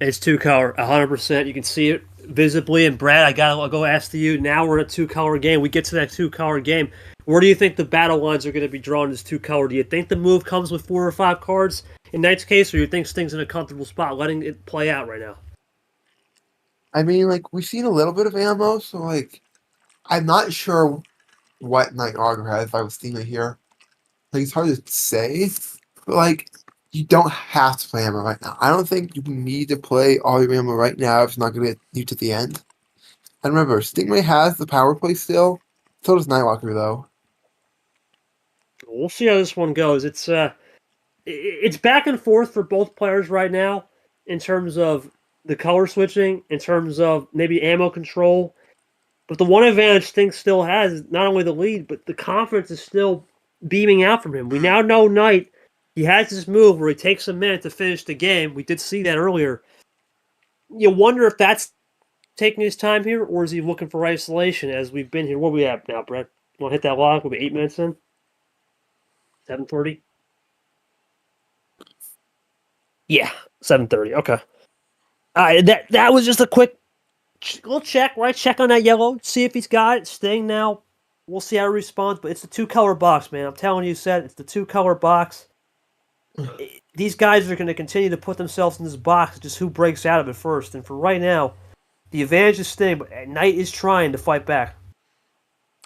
It's 2-color, 100%. You can see it visibly. And Brad, I gotta go ask you. Now we're in a 2-color game. We get to that 2-color game. Where do you think the battle lines are going to be drawn as 2-color? Do you think the move comes with 4 or 5 cards in Knight's case, or do you think Sting's in a comfortable spot, letting it play out right now? I mean, like, we've seen a little bit of ammo, so, like, I'm not sure what Knight Augur has if I was Sting right here. Like, it's hard to say, but, like, you don't have to play ammo right now. I don't think you need to play all your ammo right now if it's not going to get you to the end. And remember, Stingray has the power play still. So does Nightwalker, though. We'll see how this one goes. It's back and forth for both players right now in terms of the color switching, in terms of maybe ammo control. But the one advantage Sting still has is not only the lead, but the confidence is still beaming out from him. We now know Knight, he has this move where he takes a minute to finish the game. We did see that earlier. You wonder if that's taking his time here, or is he looking for isolation as we've been here? What are we at now, Brett? You want to hit that log? We'll be 8 minutes in? 7:30? Yeah, 7:30. Okay. All right, that was just a quick little check, right? Check on that yellow, see if he's got it. Sting now. We'll see how he responds, but it's the 2-color box, man. I'm telling you, Seth, it's the 2-color box. These guys are going to continue to put themselves in this box, just who breaks out of it first. And for right now, the advantage is Sting, but Knight is trying to fight back.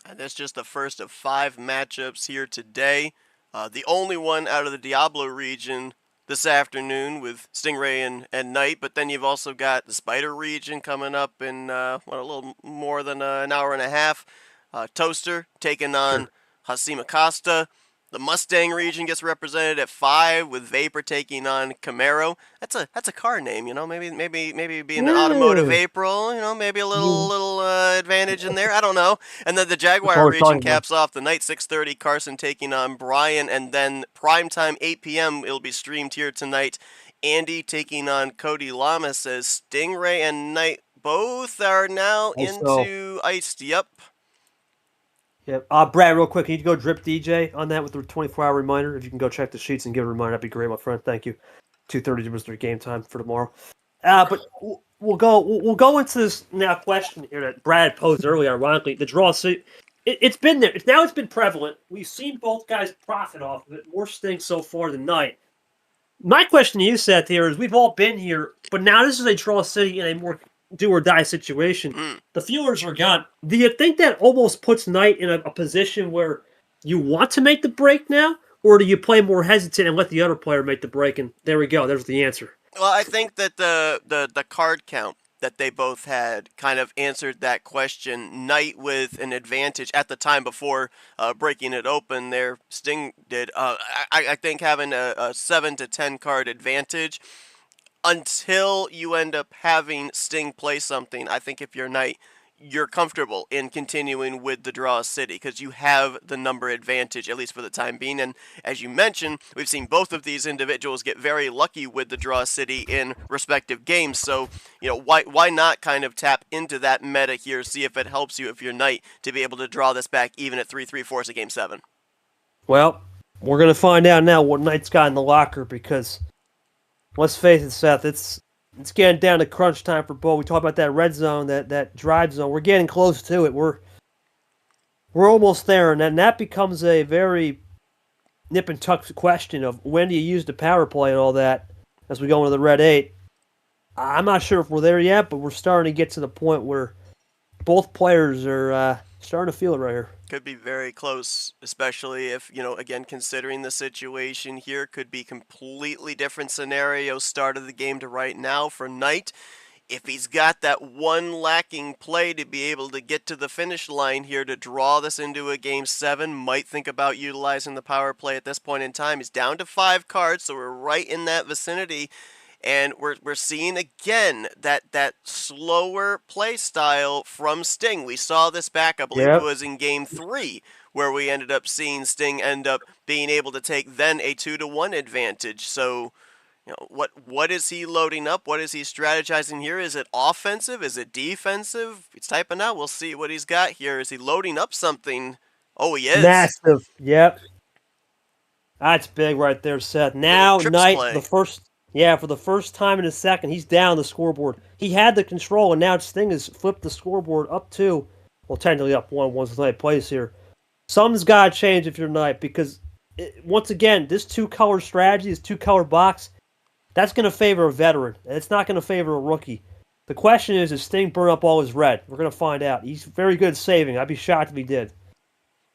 And that's just the first of 5 matchups here today. The only one out of the Diablo region this afternoon with Stingray and Knight, but then you've also got the Spider region coming up in a little more than an hour and a half. Toaster taking on Hasim Acosta. The Mustang region gets represented at 5 with Vapor taking on Camaro. That's a car name, you know. Maybe being an Automotive April, you know, maybe a little advantage in there. I don't know. And then the Jaguar region caps off the night 6:30. Carson taking on Brian, and then primetime 8 p.m. It'll be streamed here tonight. Andy taking on Cody Lamas. Says Stingray and Knight both are now into iced. Yep. Yeah, Brad, real quick, can you go drip DJ on that with the 24-hour reminder? If you can go check the sheets and give a reminder, that'd be great, my friend. Thank you. 2:30 was their game time for tomorrow. But We'll go into this now question here that Brad posed earlier. Ironically, the draw. So it's been there. It's been prevalent. We've seen both guys profit off of it. More Sting so far tonight. My question to you, Seth, here is: we've all been here, but now this is a draw city in a more do or die situation. The feelers are gone. Do you think that almost puts Knight in a position where you want to make the break now, or do you play more hesitant and let the other player make the break? And there we go. There's the answer. Well, I think that the card count that they both had kind of answered that question. Knight with an advantage at the time before breaking it open there, Sting did. I think having a 7 to 10 card advantage until you end up having Sting play something. I think if you're Knight, you're comfortable in continuing with the draw city because you have the number advantage, at least for the time being. And as you mentioned, we've seen both of these individuals get very lucky with the draw city in respective games. So, why not kind of tap into that meta here, see if it helps you if you're Knight to be able to draw this back even at 3-3-4 at game 7. Well, we're going to find out now what Knight's got in the locker because, let's face it, Seth, it's getting down to crunch time for both. We talk about that red zone, that drive zone. We're getting close to it. We're almost there, and then that becomes a very nip and tuck question of when do you use the power play and all that as we go into the red 8. I'm not sure if we're there yet, but we're starting to get to the point where both players are starting to feel it right here. Could be very close, especially if, again, considering the situation here, could be completely different scenario start of the game to right now for Knight. If he's got that one lacking play to be able to get to the finish line here to draw this into a game 7, might think about utilizing the power play at this point in time. He's down to 5 cards, so we're right in that vicinity. And we're seeing again that slower play style from Sting. We saw this back, I believe it was in game 3, where we ended up seeing Sting end up being able to take then a 2-1 advantage. So, what is he loading up? What is he strategizing here? Is it offensive? Is it defensive? He's typing out. We'll see what he's got here. Is he loading up something? Oh, he is. Massive. Yep. That's big right there, Seth. Now Knight, for the first time in a second, he's down the scoreboard. He had the control, and now Sting has flipped the scoreboard up 2. Well, technically up 1 once the Knight plays here. Something's got to change if you're Knight, because, once again, this 2-color strategy, this 2-color box, that's going to favor a veteran, and it's not going to favor a rookie. The question is, does Sting burn up all his red? We're going to find out. He's very good at saving. I'd be shocked if he did.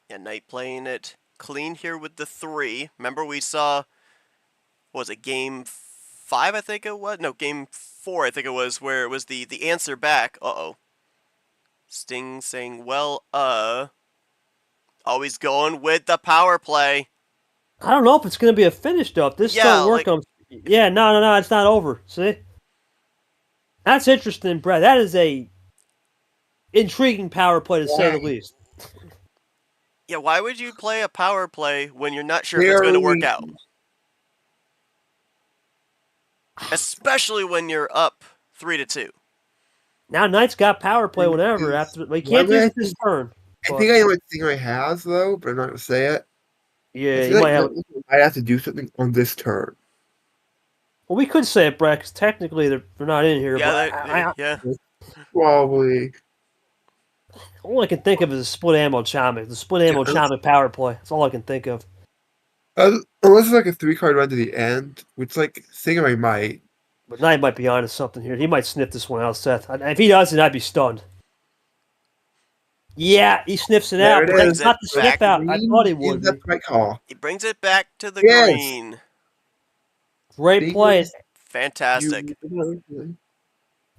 Yeah, Knight playing it clean here with the 3. Remember we saw, what was it, game 5, I think it was? No, game 4, I think it was, where it was the answer back. Uh-oh. Sting saying, always going with the power play. I don't know if it's going to be a finish, though. If this don't work, no, it's not over. See? That's interesting, Brad. That is a intriguing power play, to say the least. Yeah, why would you play a power play when you're not sure if it's going to work out? Especially when you're up 3-2. Now Knight's got power play whenever after he can't use this turn. I think I know what Stingray has though, but I'm not gonna say it. Yeah, he might have to do something on this turn. Well, we could say it, Brett, because technically they're not in here. Yeah, probably. All I can think of is a split ammo chime. The split ammo chime power play. That's all I can think of. Unless it's like a 3-card run to the end, which like Stingray might. But Knight might be onto something here. He might sniff this one out, Seth. If he doesn't, I'd be stunned. Yeah, he sniffs it out, but that's not the sniff out. I thought he would. That's my call. He brings it back to the green. Great play. Fantastic.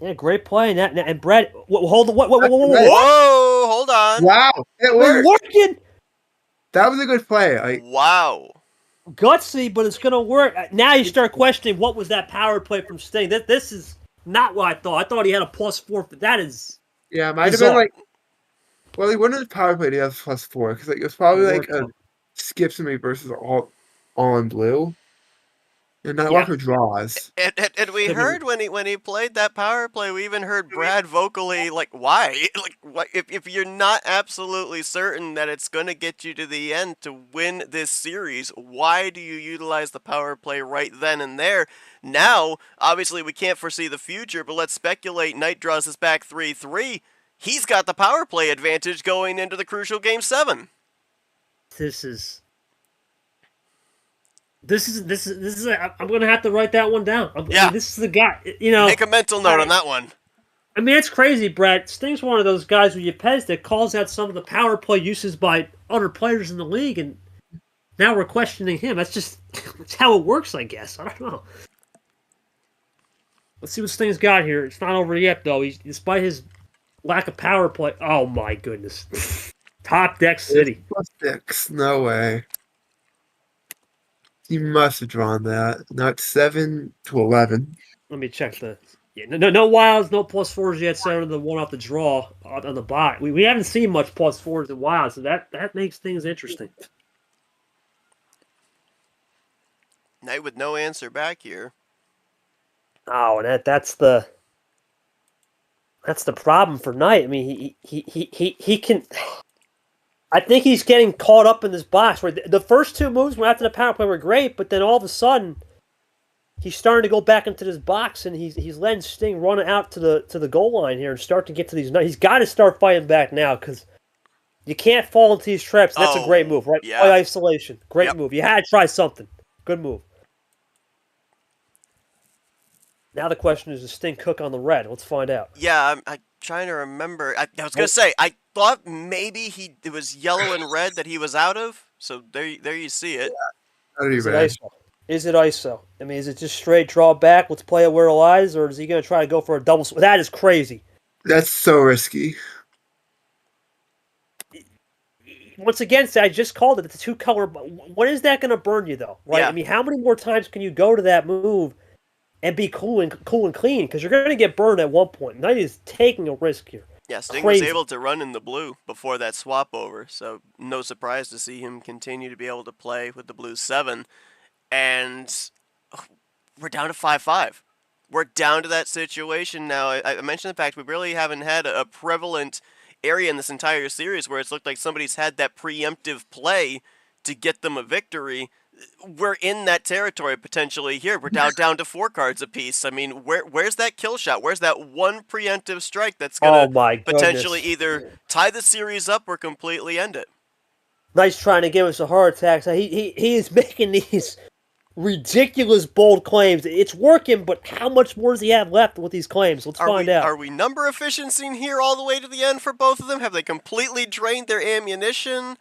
Yeah, great play. And Brett, hold on. Whoa, hold on. Wow, it worked. We're working. That was a good play. Wow. Gutsy, but it's going to work. Now you start questioning what was that power play from Sting. This is not what I thought. I thought he had a +4. That is it might have been like, well, he wouldn't have power played. He has +4 because it was probably like a skip somebody versus all in blue. And not Yeah. Walker draws. And we heard when he played that power play, we even heard Brad vocally like, why? Like, what, if you're not absolutely certain that it's going to get you to the end to win this series, why do you utilize the power play right then and there? Now, obviously, we can't foresee the future, but let's speculate. Knight draws us back 3-3. He's got the power play advantage going into the crucial game 7. This is. I'm gonna have to write that one down. Yeah. This is the guy. You know, Make a mental note on that one. I mean, it's crazy, Brad. Sting's one of those guys with Yepes that calls out some of the power play uses by other players in the league, and now we're questioning him. That's how it works, I guess. I don't know. Let's see what Sting's got here. It's not over yet, though. Despite his lack of power play. Oh my goodness! Top deck city. +6. No way. He must have drawn that. Not 7 to 11. Let me check the. Yeah, no wilds, no +4s yet. So the one off the draw on the bot. We haven't seen much +4s and wilds, so that makes things interesting. Knight with no answer back here. Oh, and that's the problem for Knight. I mean, he can. I think he's getting caught up in this box where the first two moves went after the power play were great, but then all of a sudden he's starting to go back into this box and he's letting Sting run out to the goal line here and start to get to these. He's got to start fighting back now because you can't fall into these traps. That's a great move, right? Yeah. Play isolation, great move. You had to try something. Good move. Now the question is Sting cook on the red? Let's find out. Yeah, I'm trying to remember. I was gonna say I thought maybe it was yellow and red that he was out of. So there you see it. Is it ISO? Is it ISO? I mean, is it just straight draw back? Let's play it where it lies, or is he going to try to go for a double? That is crazy. That's so risky. Once again, I just called it. It's a two-color. What is that going to burn you, though? Right? Yeah. I mean, how many more times can you go to that move and be cool and clean? Because you're going to get burned at one point. Knight is taking a risk here. Yeah, Sting was able to run in the blue before that swap over, so no surprise to see him continue to be able to play with the blue 7. And we're down to 5-5. We're down to that situation now. I mentioned the fact we really haven't had a prevalent area in this entire series where it's looked like somebody's had that preemptive play to get them a victory. We're in that territory potentially here. We're down to 4 cards apiece. I mean, where's that kill shot? Where's that one preemptive strike that's going to potentially either tie the series up or completely end it? Knight's trying to give us a heart attack. So he is making these ridiculous bold claims. It's working, but how much more does he have left with these claims? Let's find out. Are we number efficiency here all the way to the end for both of them? Have they completely drained their ammunition?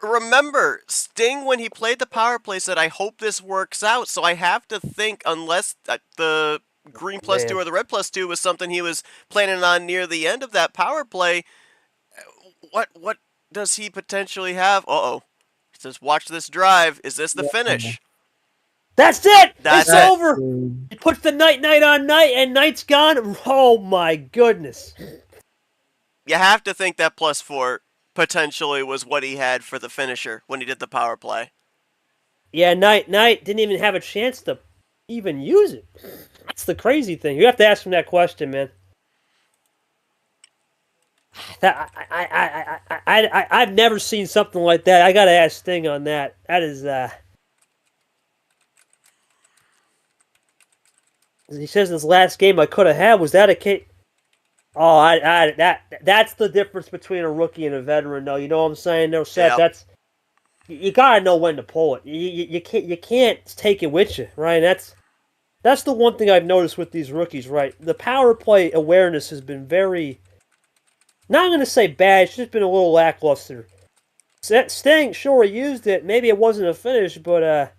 Remember, Sting, when he played the power play, said, I hope this works out. So I have to think, unless the green +2 or the red +2 was something he was planning on near the end of that power play, what does he potentially have? Uh-oh. He says, watch this drive. Is this the finish? That's it! That's it's over! He puts the Knight on Knight, and Knight's gone. Oh, my goodness. You have to think that +4 potentially was what he had for the finisher when he did the power play. Yeah, Knight didn't even have a chance to even use it. That's the crazy thing. You have to ask him that question, man. I've never seen something like that. I got to ask Sting on that. That is... He says in his last game I could have had. Was that a case? Oh, that's the difference between a rookie and a veteran, though. You know what I'm saying? No, Seth. Yep. That's you gotta know when to pull it. You can't take it with you, right? That's the one thing I've noticed with these rookies, right? The power play awareness has been very, not going to say bad. It's just been a little lackluster. Sting, sure, he used it. Maybe it wasn't a finish, but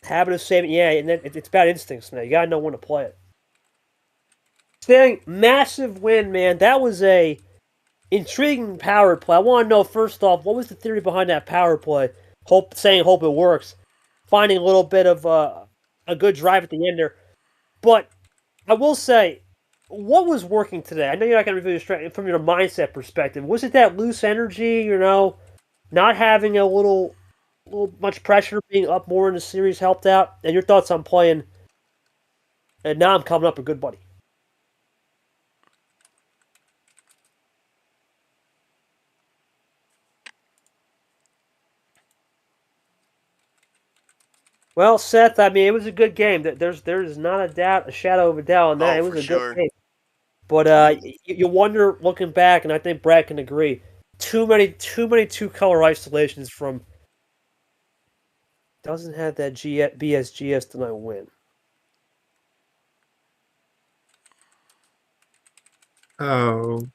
habit of saving, yeah, and then it's bad instincts now. You gotta know when to play it. Sting, massive win, man. That was a intriguing power play. I want to know, first off, what was the theory behind that power play? Hope it works. Finding a little bit of a good drive at the end there. But I will say, what was working today? I know you're not going to review this from your mindset perspective. Was it that loose energy, not having a little little much pressure being up more in the series helped out? And your thoughts on playing? And now I'm coming up a good buddy. Well, Seth, I mean, it was a good game. There's not a shadow of a doubt on that. Oh, It for was a good sure. game. But you wonder, looking back, and I think Brad can agree, too many two-color isolations from doesn't have that BSGS tonight win. Oh.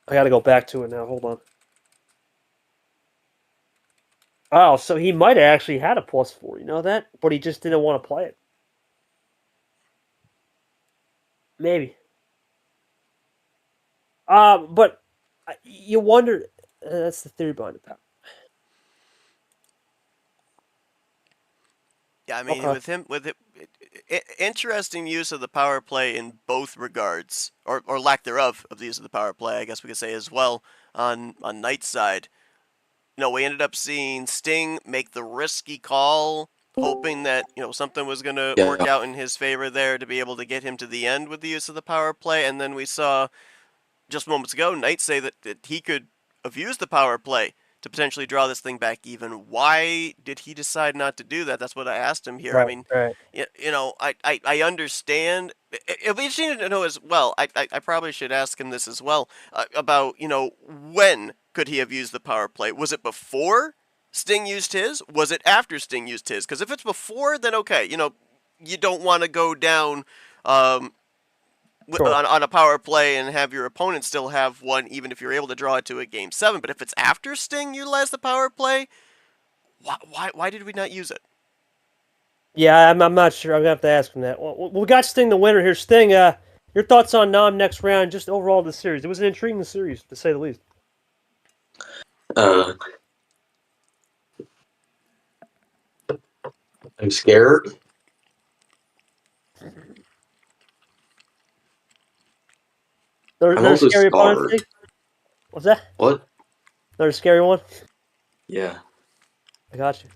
I got to go back to it now. Hold on. Oh, so he might have actually had a +4, you know that? But he just didn't want to play it. Maybe. But you wonder. That's the theory behind the power. Yeah, I mean, Okay. with it, interesting use of the power play in both regards, or lack thereof of the use of the power play, I guess we could say as well on Knight's side. We ended up seeing Sting make the risky call, hoping that something was going to work Yeah. out in his favor there to be able to get him to the end with the use of the power play, and then we saw just moments ago Knight say that he could have used the power play to potentially draw this thing back even. Why did he decide not to do that? That's what I asked him here. I mean, Right. I understand. It'll be interesting to know as well. I probably should ask him this as well about, when could he have used the power play? Was it before Sting used his? Was it after Sting used his? Because if it's before, then okay. You don't want to go down Sure. on a power play and have your opponent still have one, even if you're able to draw it to a game 7. But if it's after Sting utilized the power play, why did we not use it? Yeah, I'm not sure. I'm gonna have to ask him that. Well, we got Sting the winner here. Sting, your thoughts on Nam next round? Just overall the series. It was an intriguing series to say the least. I'm scared. I'm Another also scary opponent. scarred. Sting? What's that? What? Another scary one. Yeah. I got you.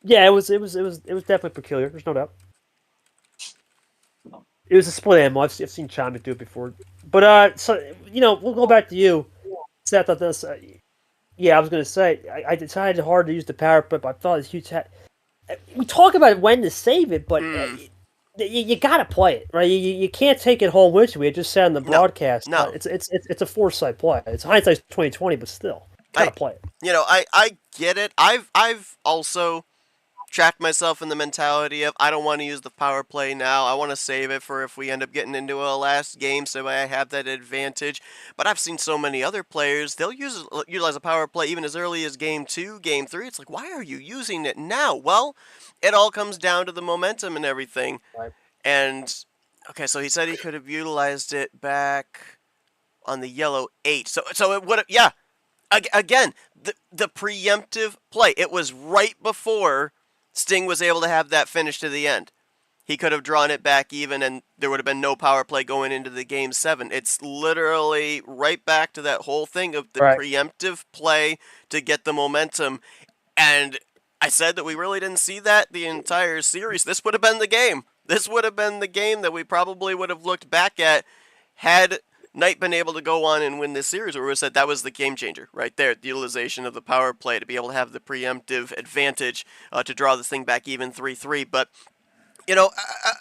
Yeah, it was definitely peculiar. There's no doubt. It was a split ammo. I've seen Chime do it before, but so we'll go back to you, Seth. On this, yeah, I was gonna say I decided hard to use the power, but I thought it's huge. We talk about when to save it, but you gotta play it, right? You can't take it home with you. We just said on the broadcast. No. It's a foresight play. It's hindsight's 2020, but still, gotta play it. I get it. I've also trapped myself in the mentality of I don't want to use the power play now. I want to save it for if we end up getting into a last game so I have that advantage. But I've seen so many other players, they'll utilize a power play even as early as game 2, game 3. It's like, why are you using it now? Well, it all comes down to the momentum and everything. Right. And okay, so he said he could have utilized it back on the yellow 8. So it would have, yeah. Again, the preemptive play. It was right before Sting was able to have that finish to the end. He could have drawn it back even, and there would have been no power play going into the game 7. It's literally right back to that whole thing of the preemptive play to get the momentum. And I said that we really didn't see that the entire series. This would have been the game. This would have been the game that we probably would have looked back at had Knight been able to go on and win this series, where we said that was the game changer right there, the utilization of the power play to be able to have the preemptive advantage to draw this thing back even 3-3. But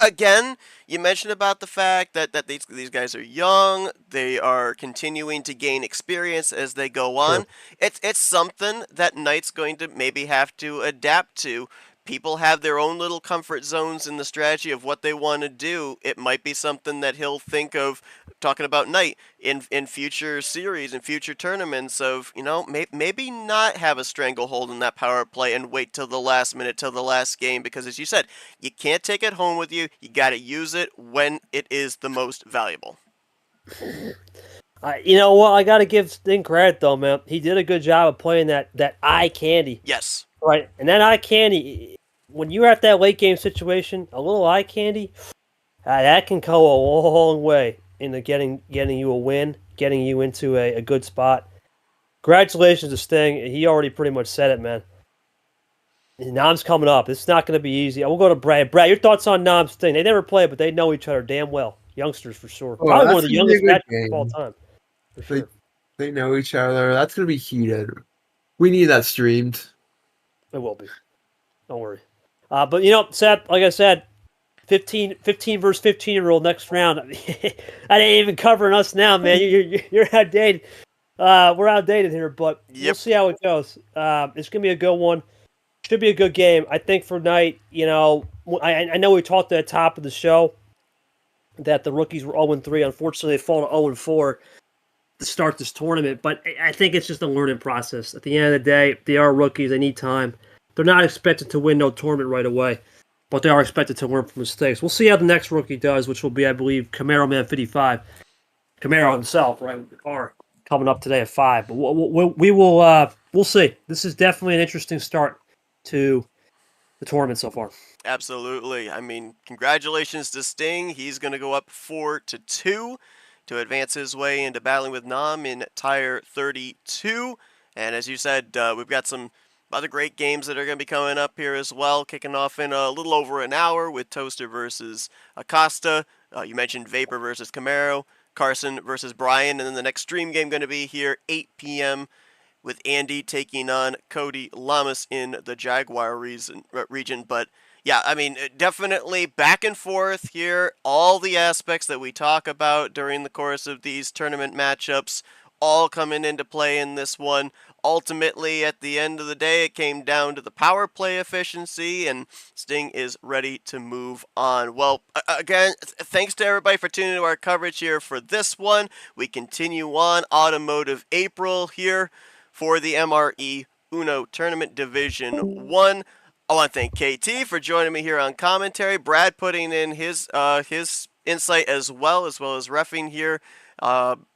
again, you mentioned about the fact that these guys are young, they are continuing to gain experience as they go on. Sure. It's something that Knight's going to maybe have to adapt to. People have their own little comfort zones in the strategy of what they want to do. It might be something that he'll think of, talking about Knight, in future series, in future tournaments of, maybe not have a stranglehold in that power play and wait till the last minute, till the last game, because as you said, you can't take it home with you. You got to use it when it is the most valuable. You know what? I got to give Sting credit, though, man. He did a good job of playing that eye candy. Yes. Right, and that eye candy, when you're at that late game situation, a little eye candy, that can go a long way into getting you a win, getting you into a good spot. Congratulations to Sting. He already pretty much said it, man. Nam's coming up. It's not going to be easy. We'll go to Brad. Brad, your thoughts on Nam Sting? They never play, but they know each other damn well. Youngsters for sure. Oh, Probably one of that's the gonna be a youngest good matchups of all game. time. For They- sure. They know each other. That's gonna be heated. We need that streamed. It will be. Don't worry. But, you know, Seth, like I said, 15 versus 15-year-old next round. That ain't even covering us now, man. You're outdated. We're outdated here, but we'll Yep. see how it goes. It's going to be a good one. Should be a good game. I think for night, you know, I know we talked at the top of the show that the rookies were 0-3. Unfortunately, they fall to 0-4 to start this tournament, but I think it's just a learning process. At the end of the day, they are rookies. They need time. They're not expected to win no tournament right away, but they are expected to learn from mistakes. We'll see how the next rookie does, which will be, I believe, Camaro Man 55. Camaro himself, right, with the car coming up today at 5. But we'll see. This is definitely an interesting start to the tournament so far. Absolutely. I mean, congratulations to Sting. He's going to go up 4-2 to advance his way into battling with Nam in Tire 32. And as you said, we've got some other great games that are going to be coming up here as well, kicking off in a little over an hour with Toaster versus Acosta. You mentioned Vapor versus Camaro, Carson versus Brian, and then the next stream game going to be here 8 p.m. with Andy taking on Cody Lamas in the Jaguar region. But yeah, I mean, definitely back and forth here. All the aspects that we talk about during the course of these tournament matchups all coming into play in this one. Ultimately, at the end of the day, it came down to the power play efficiency, and Sting is ready to move on. Well, again, thanks to everybody for tuning to our coverage here for this one. We continue on Automotive April here for the MRE UNO Tournament Division 1. I want to thank KT for joining me here on commentary. Brad putting in his insight as well as reffing here.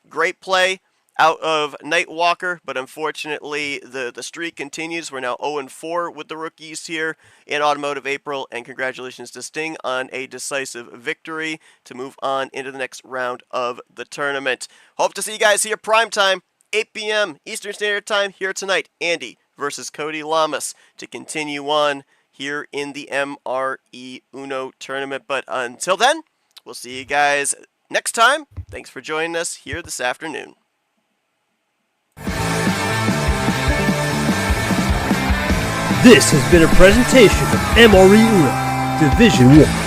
Great play out of Nightwalker, but unfortunately the streak continues. We're now 0-4 with the rookies here in Automotive April, and congratulations to Sting on a decisive victory to move on into the next round of the tournament. Hope to see you guys here primetime, 8 p.m. Eastern Standard Time here tonight. Andy versus Cody Lamas to continue on here in the MRE UNO tournament. But until then, we'll see you guys next time. Thanks for joining us here this afternoon. This has been a presentation of MRE UNO Division 1.